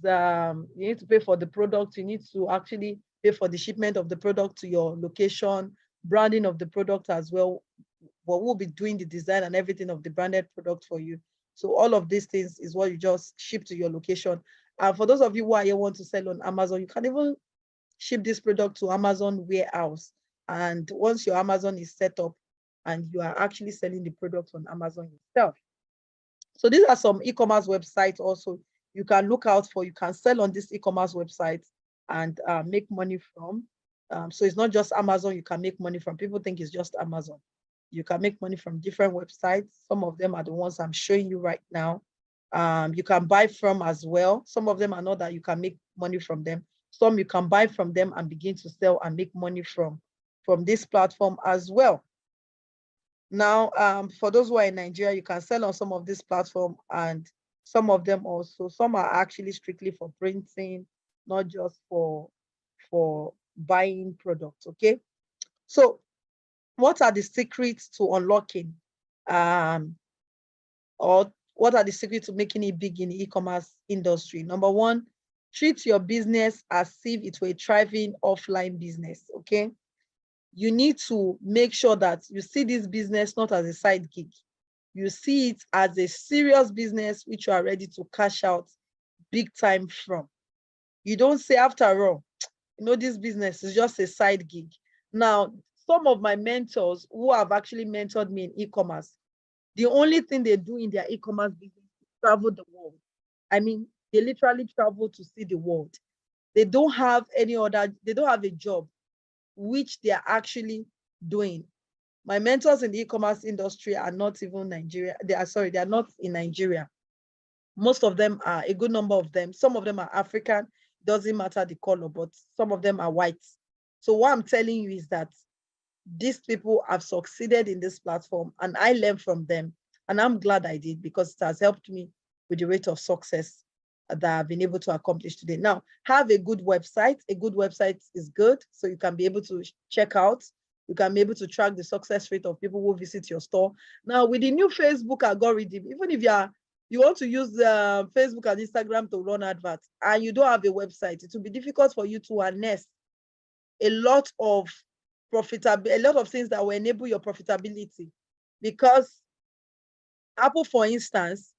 need to pay for the product, you need to actually pay for the shipment of the product to your location, branding of the product as well. But we'll be doing the design and everything of the branded product for you. So all of these things is what you just ship to your location. And for those of you who are here want to sell on Amazon, you can even ship this product to Amazon warehouse. And once your Amazon is set up and you are actually selling the product on Amazon itself. So these are some e-commerce websites also you can look out for. You can sell on this e-commerce website and make money from. So it's not just Amazon you can make money from. People think it's just Amazon. You can make money from different websites. Some of them are the ones I'm showing you right now. You can buy from as well. Some of them are not that you can make money from them. Some you can buy from them and begin to sell and make money from this platform as well. Now, for those who are in Nigeria, you can sell on some of this platform, and some of them also, some are actually strictly for printing, not just for buying products, okay? So what are the secrets to unlocking or what are the secrets to making it big in the e-commerce industry? Number one, treat your business as if it were a thriving offline business, okay? You need to make sure that you see this business not as a side gig. You see it as a serious business which you are ready to cash out big time from. You don't say, after all, this business is just a side gig. Now, some of my mentors who have actually mentored me in e-commerce, the only thing they do in their e-commerce business is travel the world. I mean, they literally travel to see the world. They don't have they don't have a job which they are actually doing. My mentors in the e-commerce industry are not even Nigeria. They are not in Nigeria. Most of them are, a good number of them, some of them are African, doesn't matter the color, but some of them are white. So what I'm telling you is that these people have succeeded in this platform and I learned from them. And I'm glad I did, because it has helped me with the rate of success that I've been able to accomplish today. Now, have a good website. A good website is good, so you can be able to check out. You can be able to track the success rate of people who visit your store. Now, with the new Facebook algorithm, even if you want to use Facebook and Instagram to run adverts and you don't have a website, it will be difficult for you to harness a lot of profitability, a lot of things that will enable your profitability. Because Apple, for instance,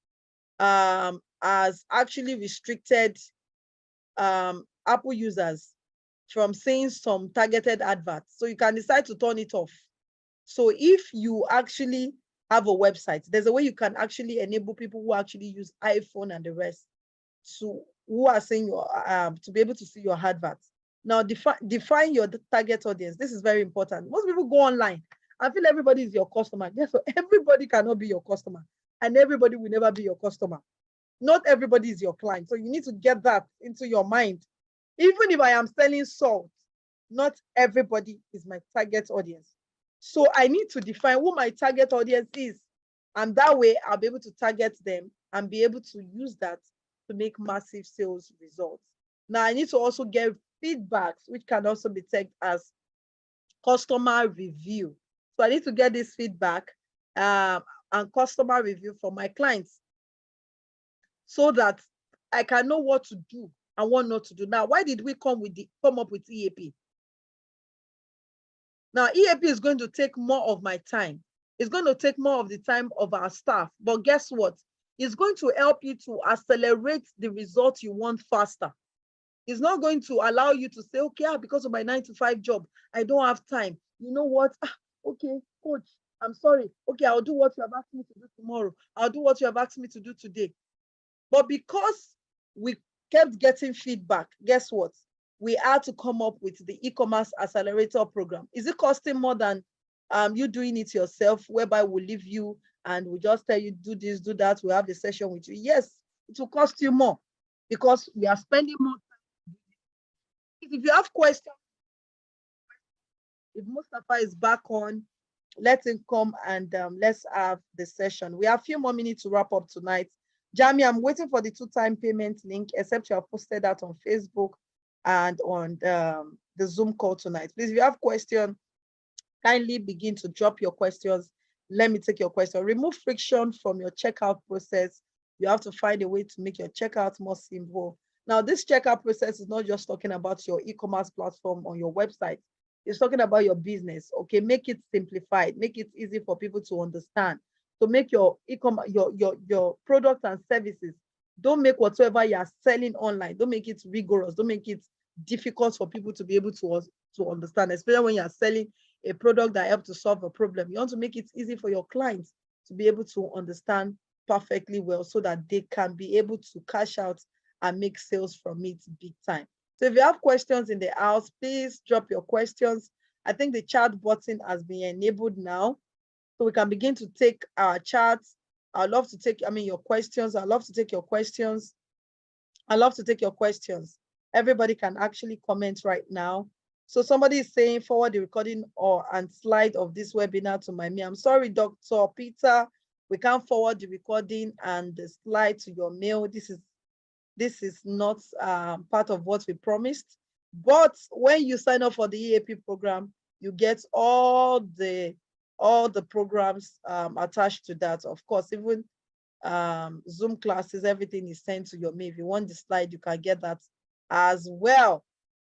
has actually restricted Apple users from seeing some targeted adverts. So you can decide to turn it off. So if you actually have a website, there's a way you can actually enable people who actually use iPhone and the rest to who are seeing your to be able to see your adverts. Now define your target audience. This is very important. Most people go online and feel everybody is your customer. Yes, so everybody cannot be your customer, and everybody will never be your customer. Not everybody is your client. So you need to get that into your mind. Even if I am selling salt, not everybody is my target audience. So I need to define who my target audience is. And that way I'll be able to target them and be able to use that to make massive sales results. Now I need to also get feedbacks, which can also be tagged as customer review. So I need to get this feedback and customer review from my clients so that I can know what to do and what not to do. Now, why did we come up with EAP? Now, EAP is going to take more of my time. It's going to take more of the time of our staff. But guess what? It's going to help you to accelerate the results you want faster. It's not going to allow you to say, okay, because of my 9-to-5 job, I don't have time. You know what? Okay, coach, I'm sorry. Okay, I'll do what you have asked me to do tomorrow. I'll do what you have asked me to do today. But because we kept getting feedback, guess what? We had to come up with the e-commerce accelerator program. Is it costing more than you doing it yourself, whereby we'll leave you and we'll just tell you, do this, do that, we'll have the session with you? Yes, it will cost you more because we are spending more time. If you have questions, if Mustafa is back on, let him come and let's have the session. We have a few more minutes to wrap up tonight. Jamie, I'm waiting for the 2-time payment link, except you have posted that on Facebook and on the Zoom call tonight. Please, if you have questions, kindly begin to drop your questions. Let me take your question. Remove friction from your checkout process. You have to find a way to make your checkout more simple. Now, this checkout process is not just talking about your e-commerce platform on your website. It's talking about your business. Okay, make it simplified, make it easy for people to understand. To make your e-commerce, your products and services, don't make whatsoever you are selling online, don't make it rigorous, don't make it difficult for people to be able to understand, especially when you are selling a product that helps to solve a problem. You want to make it easy for your clients to be able to understand perfectly well so that they can be able to cash out and make sales from it big time. So if you have questions in the house, please drop your questions. I think the chat button has been enabled now, so we can begin to take our chats. I'd love to take, your questions. I'd love to take your questions. I'd love to take your questions. Everybody can actually comment right now. So somebody is saying forward the recording and slide of this webinar to my mail. I'm sorry, Dr. Peter, we can't forward the recording and the slide to your mail. This is not part of what we promised. But when you sign up for the EAP program, you get all the programs attached to that. Of course, even Zoom classes, everything is sent to your mail. If you want the slide, you can get that as well.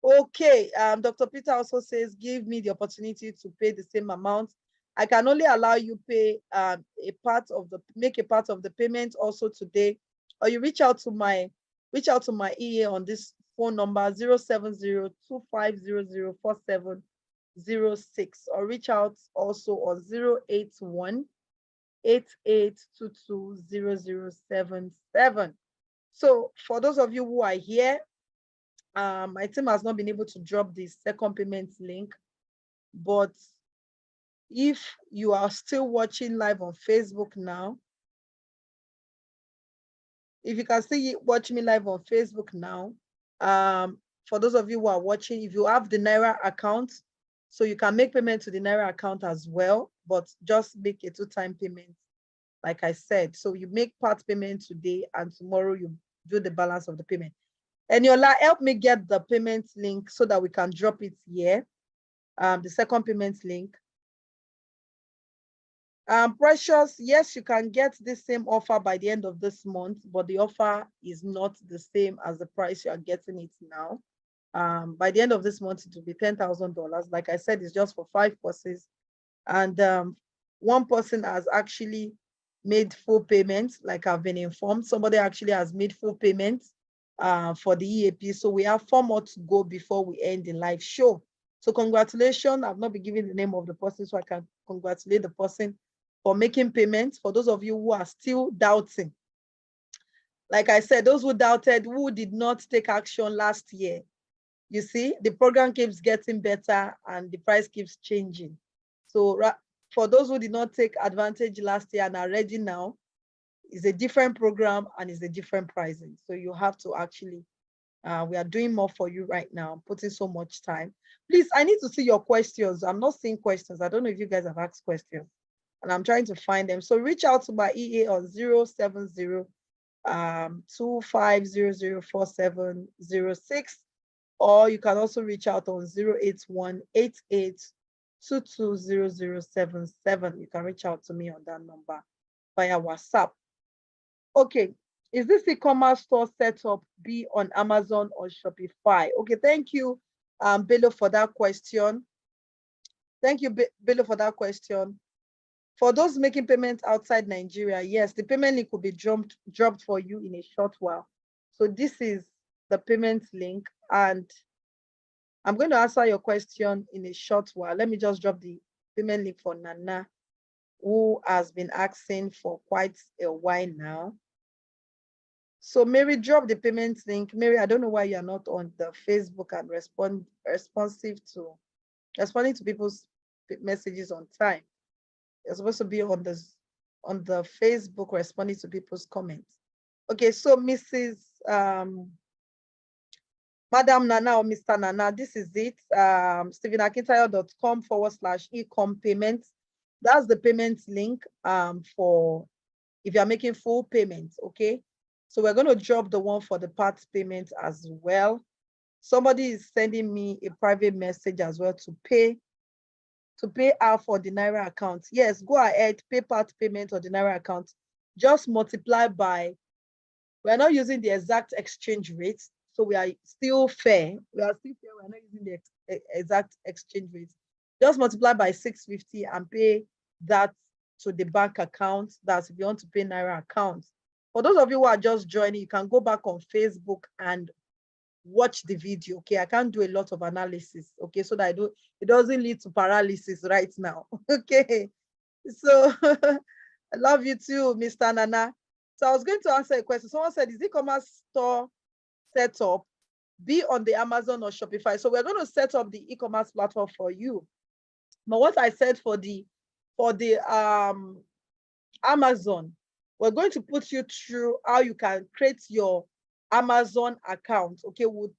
Okay, Dr. Peter also says, give me the opportunity to pay the same amount. I can only allow you pay make a part of the payment also today, or you reach out to my EA on this phone number 070-2500-4706, or reach out also on 081-8822-0077. So for those of you who are here, my team has not been able to drop the second payment link, but if you are still watching live on Facebook now, if you can still watch me live on Facebook now, for those of you who are watching, if you have the Naira account, so you can make payment to the Naira account as well, but just make a 2-time payment, like I said. So you make part payment today and tomorrow you do the balance of the payment. And Yola, help me get the payment link so that we can drop it here, the second payment link. Precious, yes, you can get the same offer by the end of this month, but the offer is not the same as the price you are getting it now. By the end of this month, it will be $10,000. Like I said, it's just for 5 courses. And one person has actually made full payments, like I've been informed. Somebody actually has made full payments for the EAP. So we have 4 more to go before we end the live show. So congratulations. I've not been given the name of the person, so I can congratulate the person for making payments. For those of you who are still doubting, like I said, those who doubted, who did not take action last year, you see, the program keeps getting better and the price keeps changing. So for those who did not take advantage last year and are ready now, it's a different program and it's a different pricing. So you have to actually, we are doing more for you right now, putting so much time. Please, I need to see your questions. I'm not seeing questions. I don't know if you guys have asked questions and I'm trying to find them. So reach out to my EA on 070 25004706, or you can also reach out on 08188220077. You can reach out to me on that number via WhatsApp. Okay, is this e-commerce store setup be on Amazon or Shopify? Okay, thank you, Bello, for that question. Thank you, Bello, for that question. For those making payments outside Nigeria, yes, the payment link will be dropped for you in a short while. So this is the payment link, and I'm going to answer your question in a short while. Let me just drop the payment link for Nana, who has been asking for quite a while now. So Mary, drop the payment link. Mary, I don't know why you're not on the Facebook and responding to people's messages on time. You're supposed to be on the Facebook responding to people's comments. Okay, so Mrs. Madam Nana or Mr. Nana, this is it. StephenAkintayo.com/ecom payments. That's the payment link for if you're making full payments, okay? So we're going to drop the one for the part payment as well. Somebody is sending me a private message as well to pay out for the Naira account. Yes, go ahead, pay part payment or the Naira account. Just multiply by, we're not using the exact exchange rate, so we are still fair. We're not using the exact exchange rate. Just multiply by 650 and pay that to the bank account. That's if you want to pay Naira account. For those of you who are just joining, you can go back on Facebook and watch the video. Okay, I can't do a lot of analysis, okay, so that it doesn't lead to paralysis right now. Okay, so I love you too, Mr. Nana. So I was going to answer a question. Someone said, is e-commerce store setup be on the Amazon or Shopify? So we're going to set up the e-commerce platform for you. But what I said for the Amazon, we're going to put you through how you can create your Amazon account. Okay, we'll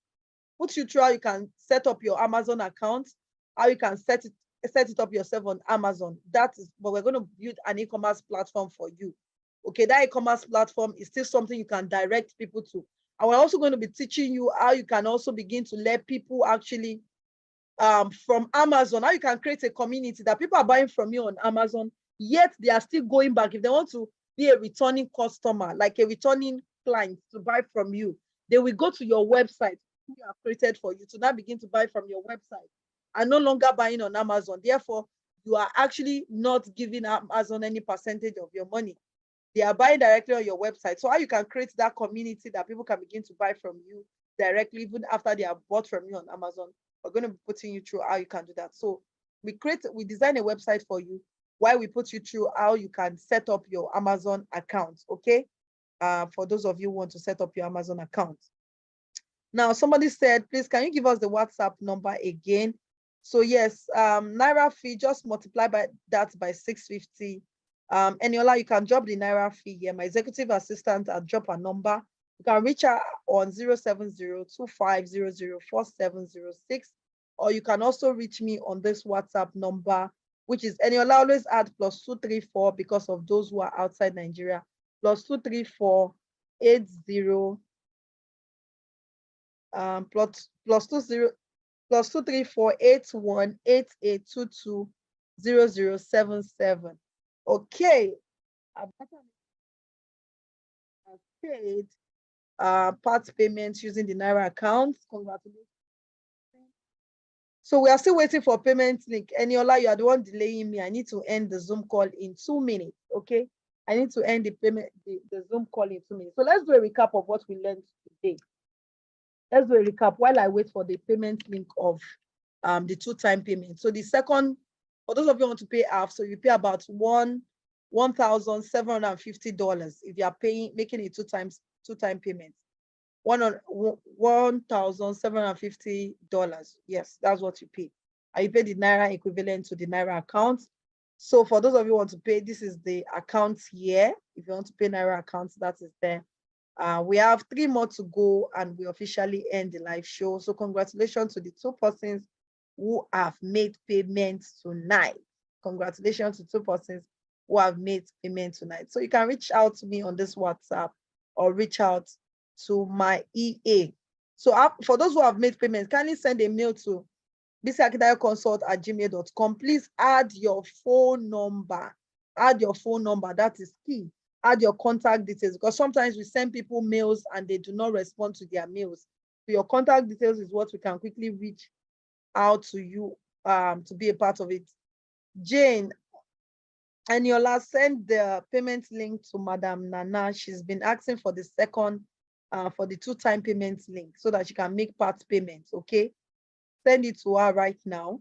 put you through how you can set up your Amazon account, how you can set it up yourself on Amazon. That is, but we're going to build an e-commerce platform for you. Okay, that e-commerce platform is still something you can direct people to. And we're also going to be teaching you how you can also begin to let people actually from Amazon, how you can create a community that people are buying from you on Amazon, yet they are still going back. If they want to be a returning customer, like a returning client to buy from you, they will go to your website you have created for you to now begin to buy from your website and no longer buying on Amazon. Therefore, you are actually not giving Amazon any percentage of your money. They are buying directly on your website. So how you can create that community that people can begin to buy from you directly, even after they have bought from you on Amazon. We're going to be putting you through how you can do that. So we design a website for you while we put you through how you can set up your Amazon account, okay? For those of you who want to set up your Amazon account. Now, somebody said, please, can you give us the WhatsApp number again? So yes, Naira fee, just multiply that by 650. Eniola, you can drop the Naira fee here. My executive assistant, I'll drop a number. You can reach her on 070-2500-4706, or you can also reach me on this WhatsApp number, which is, Eniola, always add +234 because of those who are outside Nigeria, +234 80 +234 818822 0077. Okay. I've paid part payments using the Naira account. Congratulations. So we are still waiting for payment link. Eniola, you are the one delaying me. I need to end the Zoom call in 2 minutes, okay? I need to end the Zoom call in 2 minutes. So let's do a recap of what we learned today. Let's do a recap while I wait for the payment link of the 2-time payment. So the second, for those of you who want to pay half, so you pay about $1,750 if you are making it 2-time payment. $1,750. Yes, that's what you pay. And you pay the Naira equivalent to the Naira account. So for those of you who want to pay, this is the account here. If you want to pay Naira accounts, that is there. We have 3 more to go and we officially end the live show. So congratulations to the 2 persons who have made payments tonight. Congratulations to 2 persons who have made payment tonight. So you can reach out to me on this WhatsApp or reach out to my EA. So for those who have made payments, kindly send a mail to bcakidayoconsult@gmail.com. Please add your phone number. Add your phone number. That is key. Add your contact details, because sometimes we send people mails and they do not respond to their mails. So your contact details is what we can quickly reach out to you to be a part of it. Jane, Eniola, send the payment link to Madam Nana. She's been asking for the second, for the 2-time payment link so that she can make part payments, okay? Send it to her right now.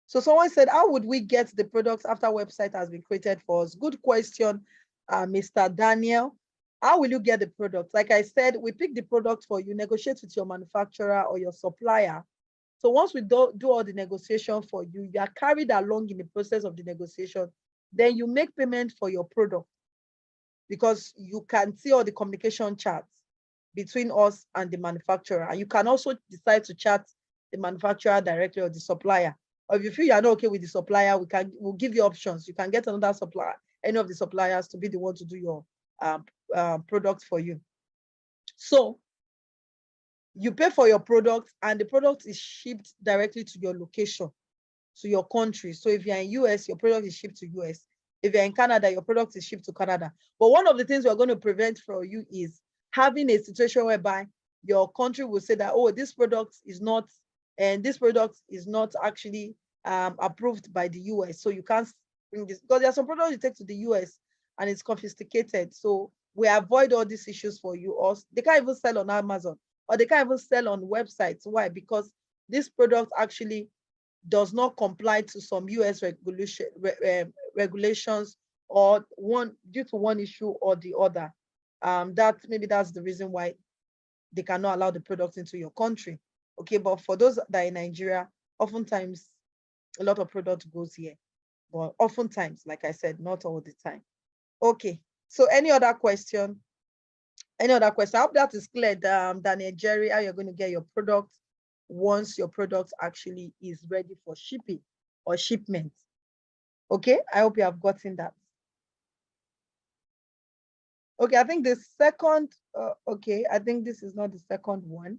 So someone said, how would we get the products after website has been created for us? Good question, Mr. Daniel. How will you get the product? Like I said, we pick the product for you, negotiate with your manufacturer or your supplier. So once we do all the negotiation for you, you are carried along in the process of the negotiation. Then you make payment for your product, because you can see all the communication chats between us and the manufacturer. And you can also decide to chat the manufacturer directly or the supplier. Or if you feel you're not okay with the supplier, we'll give you options. You can get another supplier, any of the suppliers, to be the one to do your product for you. So you pay for your product and the product is shipped directly to your location, to your country. So if you're in US, your product is shipped to US. If you're in Canada, your product is shipped to Canada. But one of the things we're going to prevent for you is having a situation whereby your country will say that, oh, this product is not, and this product is not actually approved by the US. So you can't bring this, because there are some products you take to the US and it's confiscated. So we avoid all these issues for you. Or they can't even sell on Amazon, or they can't even sell on websites. Why? Because this product actually does not comply to some US regulations, or due to one issue or the other. Maybe that's the reason why they cannot allow the product into your country. Okay, but for those that are in Nigeria, oftentimes a lot of product goes here. But oftentimes, like I said, not all the time. Okay, so any other question? Any other question? I hope that is clear, Daniel Jerry, how you're going to get your product once your product actually is ready for shipping or shipment. Okay, I hope you have gotten that. Okay, I think the second, okay, I think this is not the second one.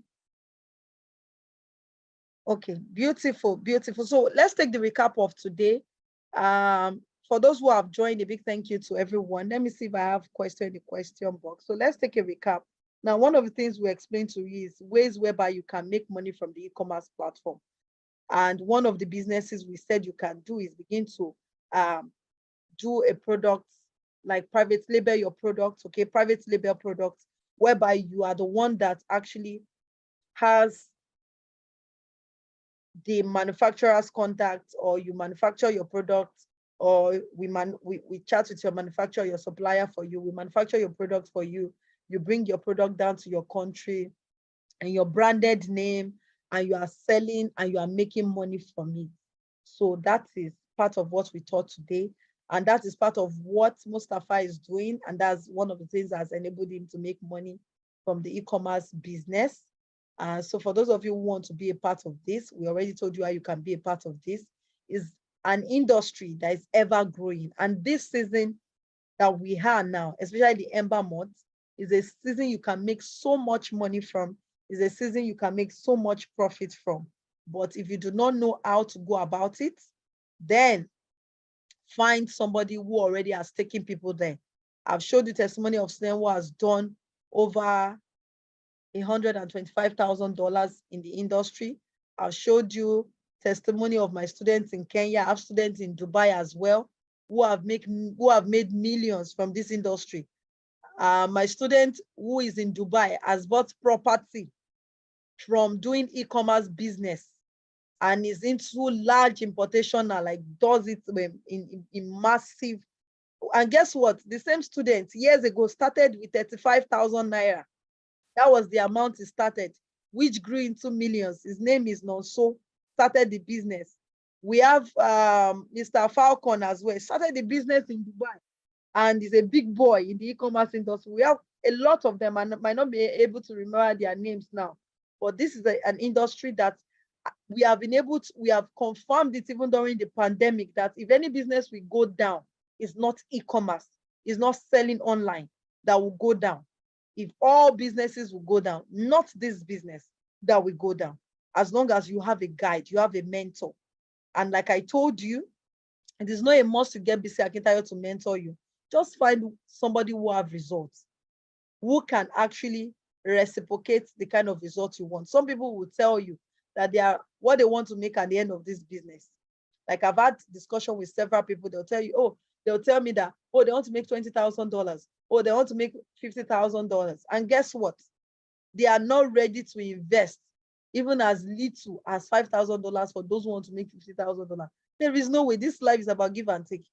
Okay, beautiful, beautiful. So let's take the recap of today. For those who have joined, a big thank you to everyone. Let me see if I have question in the question box. So let's take a recap. Now, one of the things we explained to you is ways whereby you can make money from the e-commerce platform. And one of the businesses we said you can do is begin to do a product, like private label your product, okay, private label products, whereby you are the one that actually has the manufacturer's contact, or you manufacture your product, or we chat with your manufacturer, your supplier for you, we manufacture your product for you, you bring your product down to your country and your branded name, and you are selling and you are making money from it. So that is part of what we taught today. And that is part of what Mustafa is doing. And that's one of the things that has enabled him to make money from the e-commerce business. So for those of you who want to be a part of this, we already told you how you can be a part of this. Is an industry that is ever growing. And this season that we have now, especially the Ember month, is a season you can make so much money from, is a season you can make so much profit from. But if you do not know how to go about it, then find somebody who already has taken people there. I've showed you testimony of someone who has done over $125,000 in the industry. I've showed you testimony of my students in Kenya. I have students in Dubai as well who have made millions from this industry. My student who is in Dubai has bought property from doing e-commerce business and is into large importation now, like does it in massive. And guess what? The same student years ago started with 35,000 naira. That was the amount he started, which grew into millions. His name is Nonso, started the business. We have Mr. Falcon as well, started the business in Dubai and is a big boy in the e-commerce industry. We have a lot of them, and might not be able to remember their names now, but this is an industry that we have been able to, we have confirmed it even during the pandemic, that if any business will go down, it's not e-commerce, it's not selling online that will go down. If all businesses will go down, not this business that will go down, as long as you have a guide, you have a mentor. And like I told you, it is not a must to get BC Akintayo to mentor you. Just find somebody who have results, who can actually reciprocate the kind of results you want. Some people will tell you that they are what they want to make at the end of this business. Like I've had discussion with several people, they'll tell you, oh, they'll tell me that, oh, they want to make $20,000, oh, they want to make $50,000. And guess what? They are not ready to invest even as little as $5,000 for those who want to make $50,000. There is no way. This life is about give and take.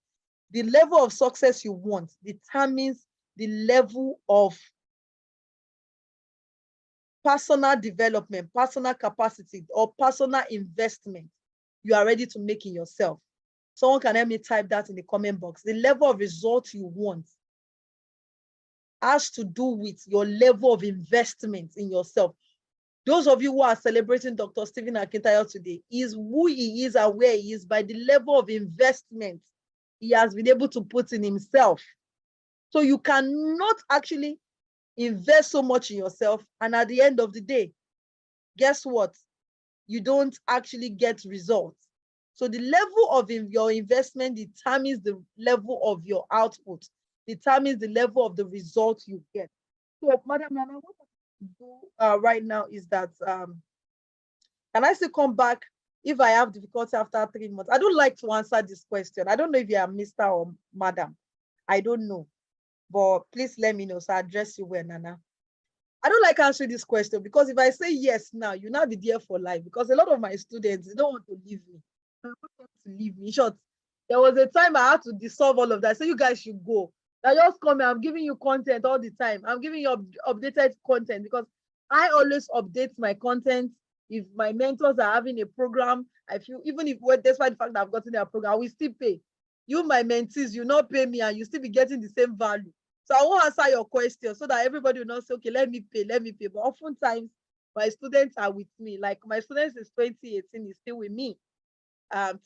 The level of success you want determines the level of personal development, personal capacity, or personal investment you are ready to make in yourself. Someone can help me type that in the comment box. The level of result you want has to do with your level of investment in yourself. Those of you who are celebrating Dr. Stephen Akintayo today is who he is and where he is by the level of investment he has been able to put in himself. So you cannot actually invest so much in yourself, and at the end of the day, guess what? You don't actually get results. So the level of your investment determines the level of your output, determines the level of the results you get. So, Madam Nana, what I do right now is that, can I still come back if I have difficulty after 3 months? I don't like to answer this question. I don't know if you are Mr. or Madam. I don't know. But please let me know so I address you well, Nana. I don't like answering this question because if I say yes now, you'll not be there for life, because a lot of my students, they don't want to leave me. They want them to leave me. In short, there was a time I had to dissolve all of that. So you guys should go. I just come here. I'm giving you content all the time. I'm giving you updated content because I always update my content. If my mentors are having a program, I feel even if, despite the fact that I've gotten their program, I will still pay. You, my mentees, you not pay me and you still be getting the same value. So I won't answer your question so that everybody will not say, okay, let me pay. But oftentimes, my students are with me. Like my students is 2018 is still with me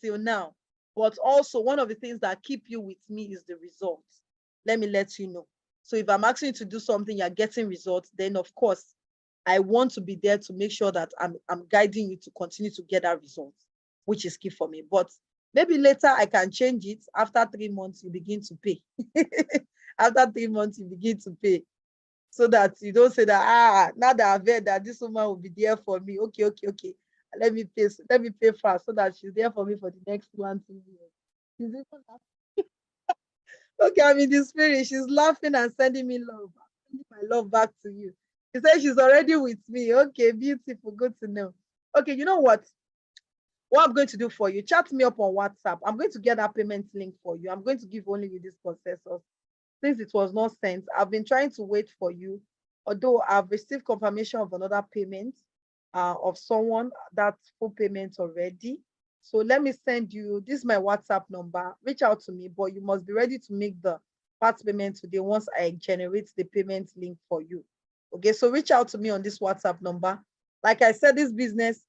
till now. But also one of the things that keep you with me is the results. Let me let you know. So if I'm asking you to do something, you're getting results, then of course, I want to be there to make sure that I'm guiding you to continue to get that result, which is key for me. But maybe later I can change it. After 3 months, you begin to pay. After 3 months, you begin to pay. So that you don't say that, now that I've heard that this woman will be there for me. Okay. Let me pay fast so that she's there for me for the next 1-2 years. She's even laughing. Okay, I'm in the spirit. She's laughing and sending me love. I'm sending my love back to you. She said she's already with me. Okay, beautiful. Good to know. Okay, you know what? What I'm going to do for you, chat me up on WhatsApp. I'm going to get that payment link for you. I'm going to give only you this processor. Since it was not sent, I've been trying to wait for you. Although I've received confirmation of another payment of someone, that's full payment already. So let me send you, this is my WhatsApp number. Reach out to me, but you must be ready to make the part payment today once I generate the payment link for you. Okay, so reach out to me on this WhatsApp number. Like I said, this business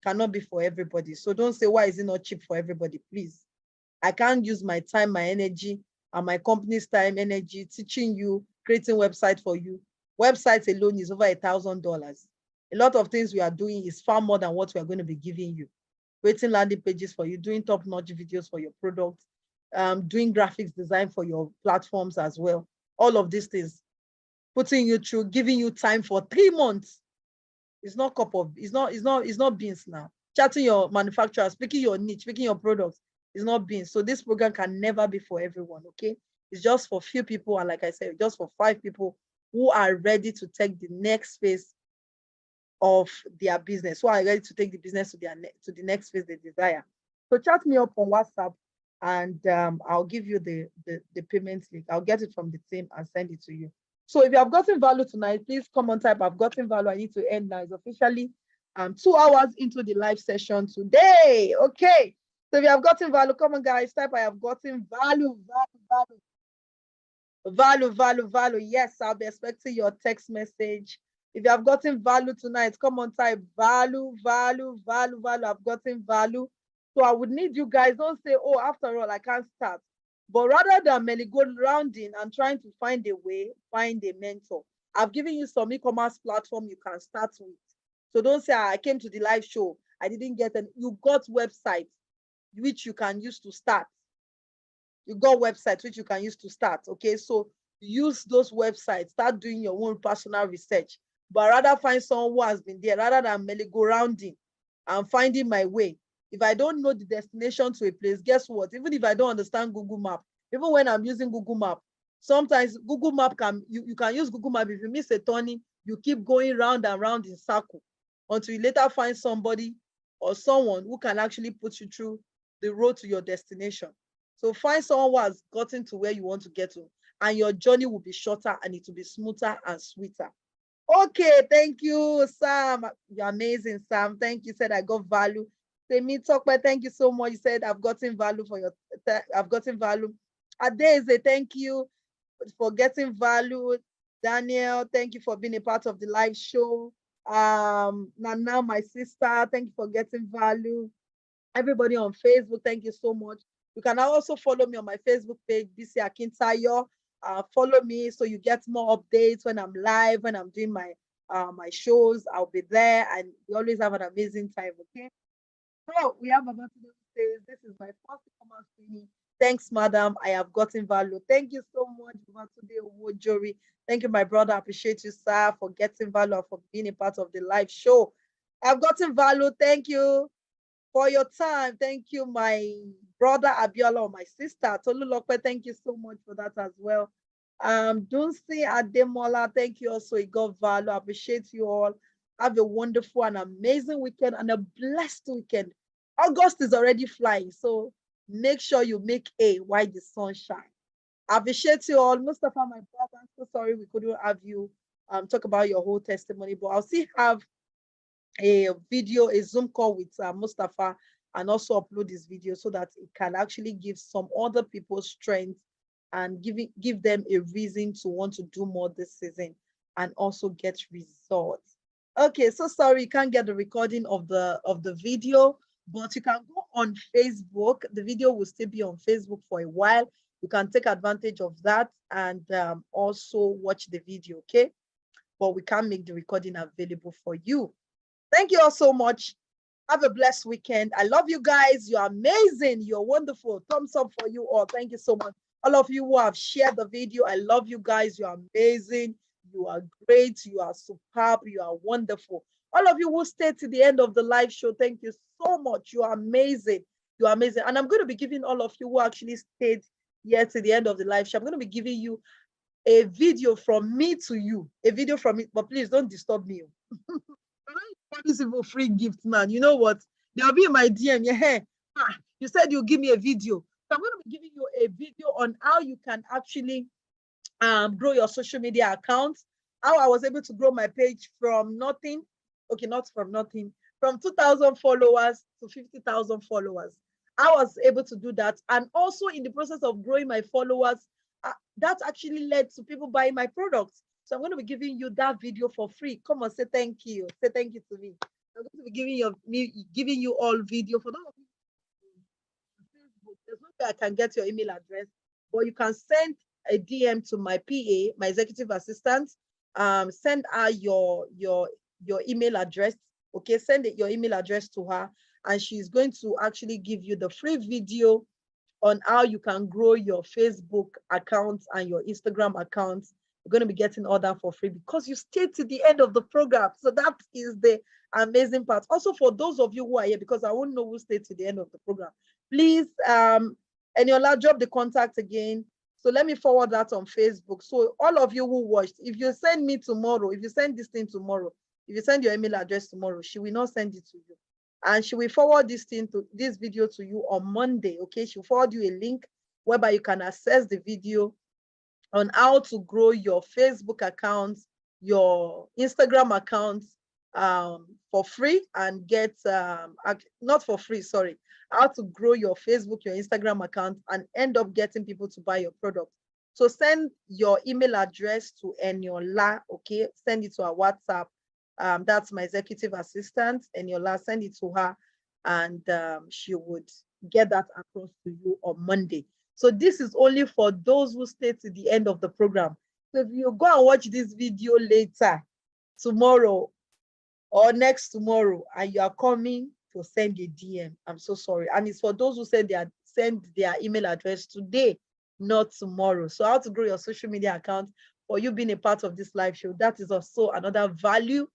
cannot be for everybody. So don't say, why is it not cheap for everybody? Please. I can't use my time, my energy, and my company's time, energy, teaching you, creating website for you. Websites alone is over $1,000. A lot of things we are doing is far more than what we are going to be giving you. Creating landing pages for you, doing top-notch videos for your products, doing graphics design for your platforms as well. All of these things, putting you through, giving you time for 3 months. It's not beans now. chatting your manufacturers, picking your niche, picking your products is not being. So this program can never be for everyone, okay? It's just for few people, and like I said, just for 5 people who are ready to take the next phase of their business, who are ready to take the business to the next phase they desire. So chat me up on WhatsApp, and I'll give you the payment link. I'll get it from the team and send it to you. So if you have gotten value tonight, please come on, type I've gotten value. I need to end now. It's officially 2 hours into the live session today. Okay. So if you have gotten value, come on, guys, type I have gotten value, value. Yes, I'll be expecting your text message. If you have gotten value tonight, come on, type value. I've gotten value. So I would need you guys, don't say, oh, after all, I can't start. But rather than merry-go-rounding and trying to find a way, find a mentor. I've given you some e-commerce platform you can start with. So don't say, I came to the live show, I didn't get an. You got websites which you can use to start. You got websites which you can use to start. Okay, so use those websites, start doing your own personal research, but rather find someone who has been there rather than merry-go-rounding and finding my way. If I don't know the destination to a place, guess what? Even if I don't understand Google Map, even when I'm using Google Map, sometimes Google Map you can use Google Map. If you miss a turning, you keep going round and round in circle until you later find somebody or someone who can actually put you through the road to your destination. So find someone who has gotten to where you want to get to, and your journey will be shorter and it will be smoother and sweeter. Okay, thank you, Sam. You're amazing, Sam. Thank you. Said I got value. Semi Tokwe, thank you so much. You said I've gotten value for your. I've gotten value. Adeze, thank you for getting value. Daniel, thank you for being a part of the live show. Nana, my sister, thank you for getting value. Everybody on Facebook, thank you so much. You can also follow me on my Facebook page, BC Akintayo. Follow me so you get more updates when I'm live, when I'm doing my shows. I'll be there, and we always have an amazing time. Okay. So we have about to say this is my first e-commerce training. Thanks, madam. I have gotten value. Thank you so much, today, Wojori. Thank you, my brother. I appreciate you, sir, for getting value and for being a part of the live show. I've gotten value. Thank you for your time. Thank you, my brother Abiola, or my sister Tolulope. Thank you so much for that as well. Dunsi Ademola, thank you also. It got value. I appreciate you all. Have a wonderful and amazing weekend and a blessed weekend. August is already flying, so make sure you make A while the sun shines. I appreciate you all. Mustafa, my brother, I'm so sorry we couldn't have you talk about your whole testimony, but I'll still have a video, a Zoom call with Mustafa, and also upload this video so that it can actually give some other people strength and give them a reason to want to do more this season and also get results. Okay, so sorry you can't get the recording of the video, but you can go on Facebook. The video will still be on Facebook for a while. You can take advantage of that and also watch the video, okay? But we can't make the recording available for you. Thank you all so much. Have a blessed weekend. I love you guys. You're amazing. You're wonderful. Thumbs up for you all. Thank you so much. All of you who have shared the video, I love you guys. You're amazing. You are great. You are superb. You are wonderful. All of you who stayed to the end of the live show, thank you so much. You are amazing. You are amazing. And I'm going to be giving all of you who actually stayed here to the end of the live show, I'm going to be giving you a video from me to you. A video from me, but please don't disturb me. This is a free gift, man. You know what? They'll be in my DM. Yeah, you said you'll give me a video. So I'm going to be giving you a video on how you can actually grow your social media account. How I was able to grow my page from nothing. Okay, not from nothing. From 2,000 followers to 50,000 followers. I was able to do that. And also in the process of growing my followers, that actually led to people buying my products. So I'm going to be giving you that video for free. Come on, say thank you. Say thank you to me. I'm going to be giving you all video for those of you on Facebook. There's no way I can get your email address, but you can send a DM to my PA, my executive assistant. Send her your email address. Okay, send your email address to her, and she's going to actually give you the free video on how you can grow your Facebook account and your Instagram account You're going to be getting all that for free because you stayed to the end of the program. So that is the amazing part. Also, for those of you who are here, because I won't know who stayed to the end of the program, please, Eniola, drop the contact again. So let me forward that on Facebook. So all of you who watched, if you send me tomorrow, if you send this thing tomorrow, if you send your email address tomorrow, she will not send it to you. And she will forward this video to you on Monday, okay? She'll forward you a link whereby you can access the video on how to grow your Facebook account, your Instagram account for free and get, not for free, sorry, how to grow your Facebook, your Instagram account and end up getting people to buy your product. So send your email address to Eniola, okay? Send it to our WhatsApp. That's my executive assistant, Eniola. Send it to her and she would get that across to you on Monday. So this is only for those who stay to the end of the program. So if you go and watch this video later, tomorrow or next tomorrow, and you are coming to send a DM, I'm so sorry. And it's for those who send their email address today, not tomorrow. So how to grow your social media account for you being a part of this live show. That is also another value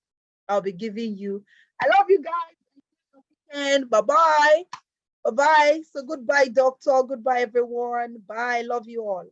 I'll be giving you. I love you guys. And bye-bye. Bye-bye. So goodbye, doctor. Goodbye, everyone. Bye. Love you all.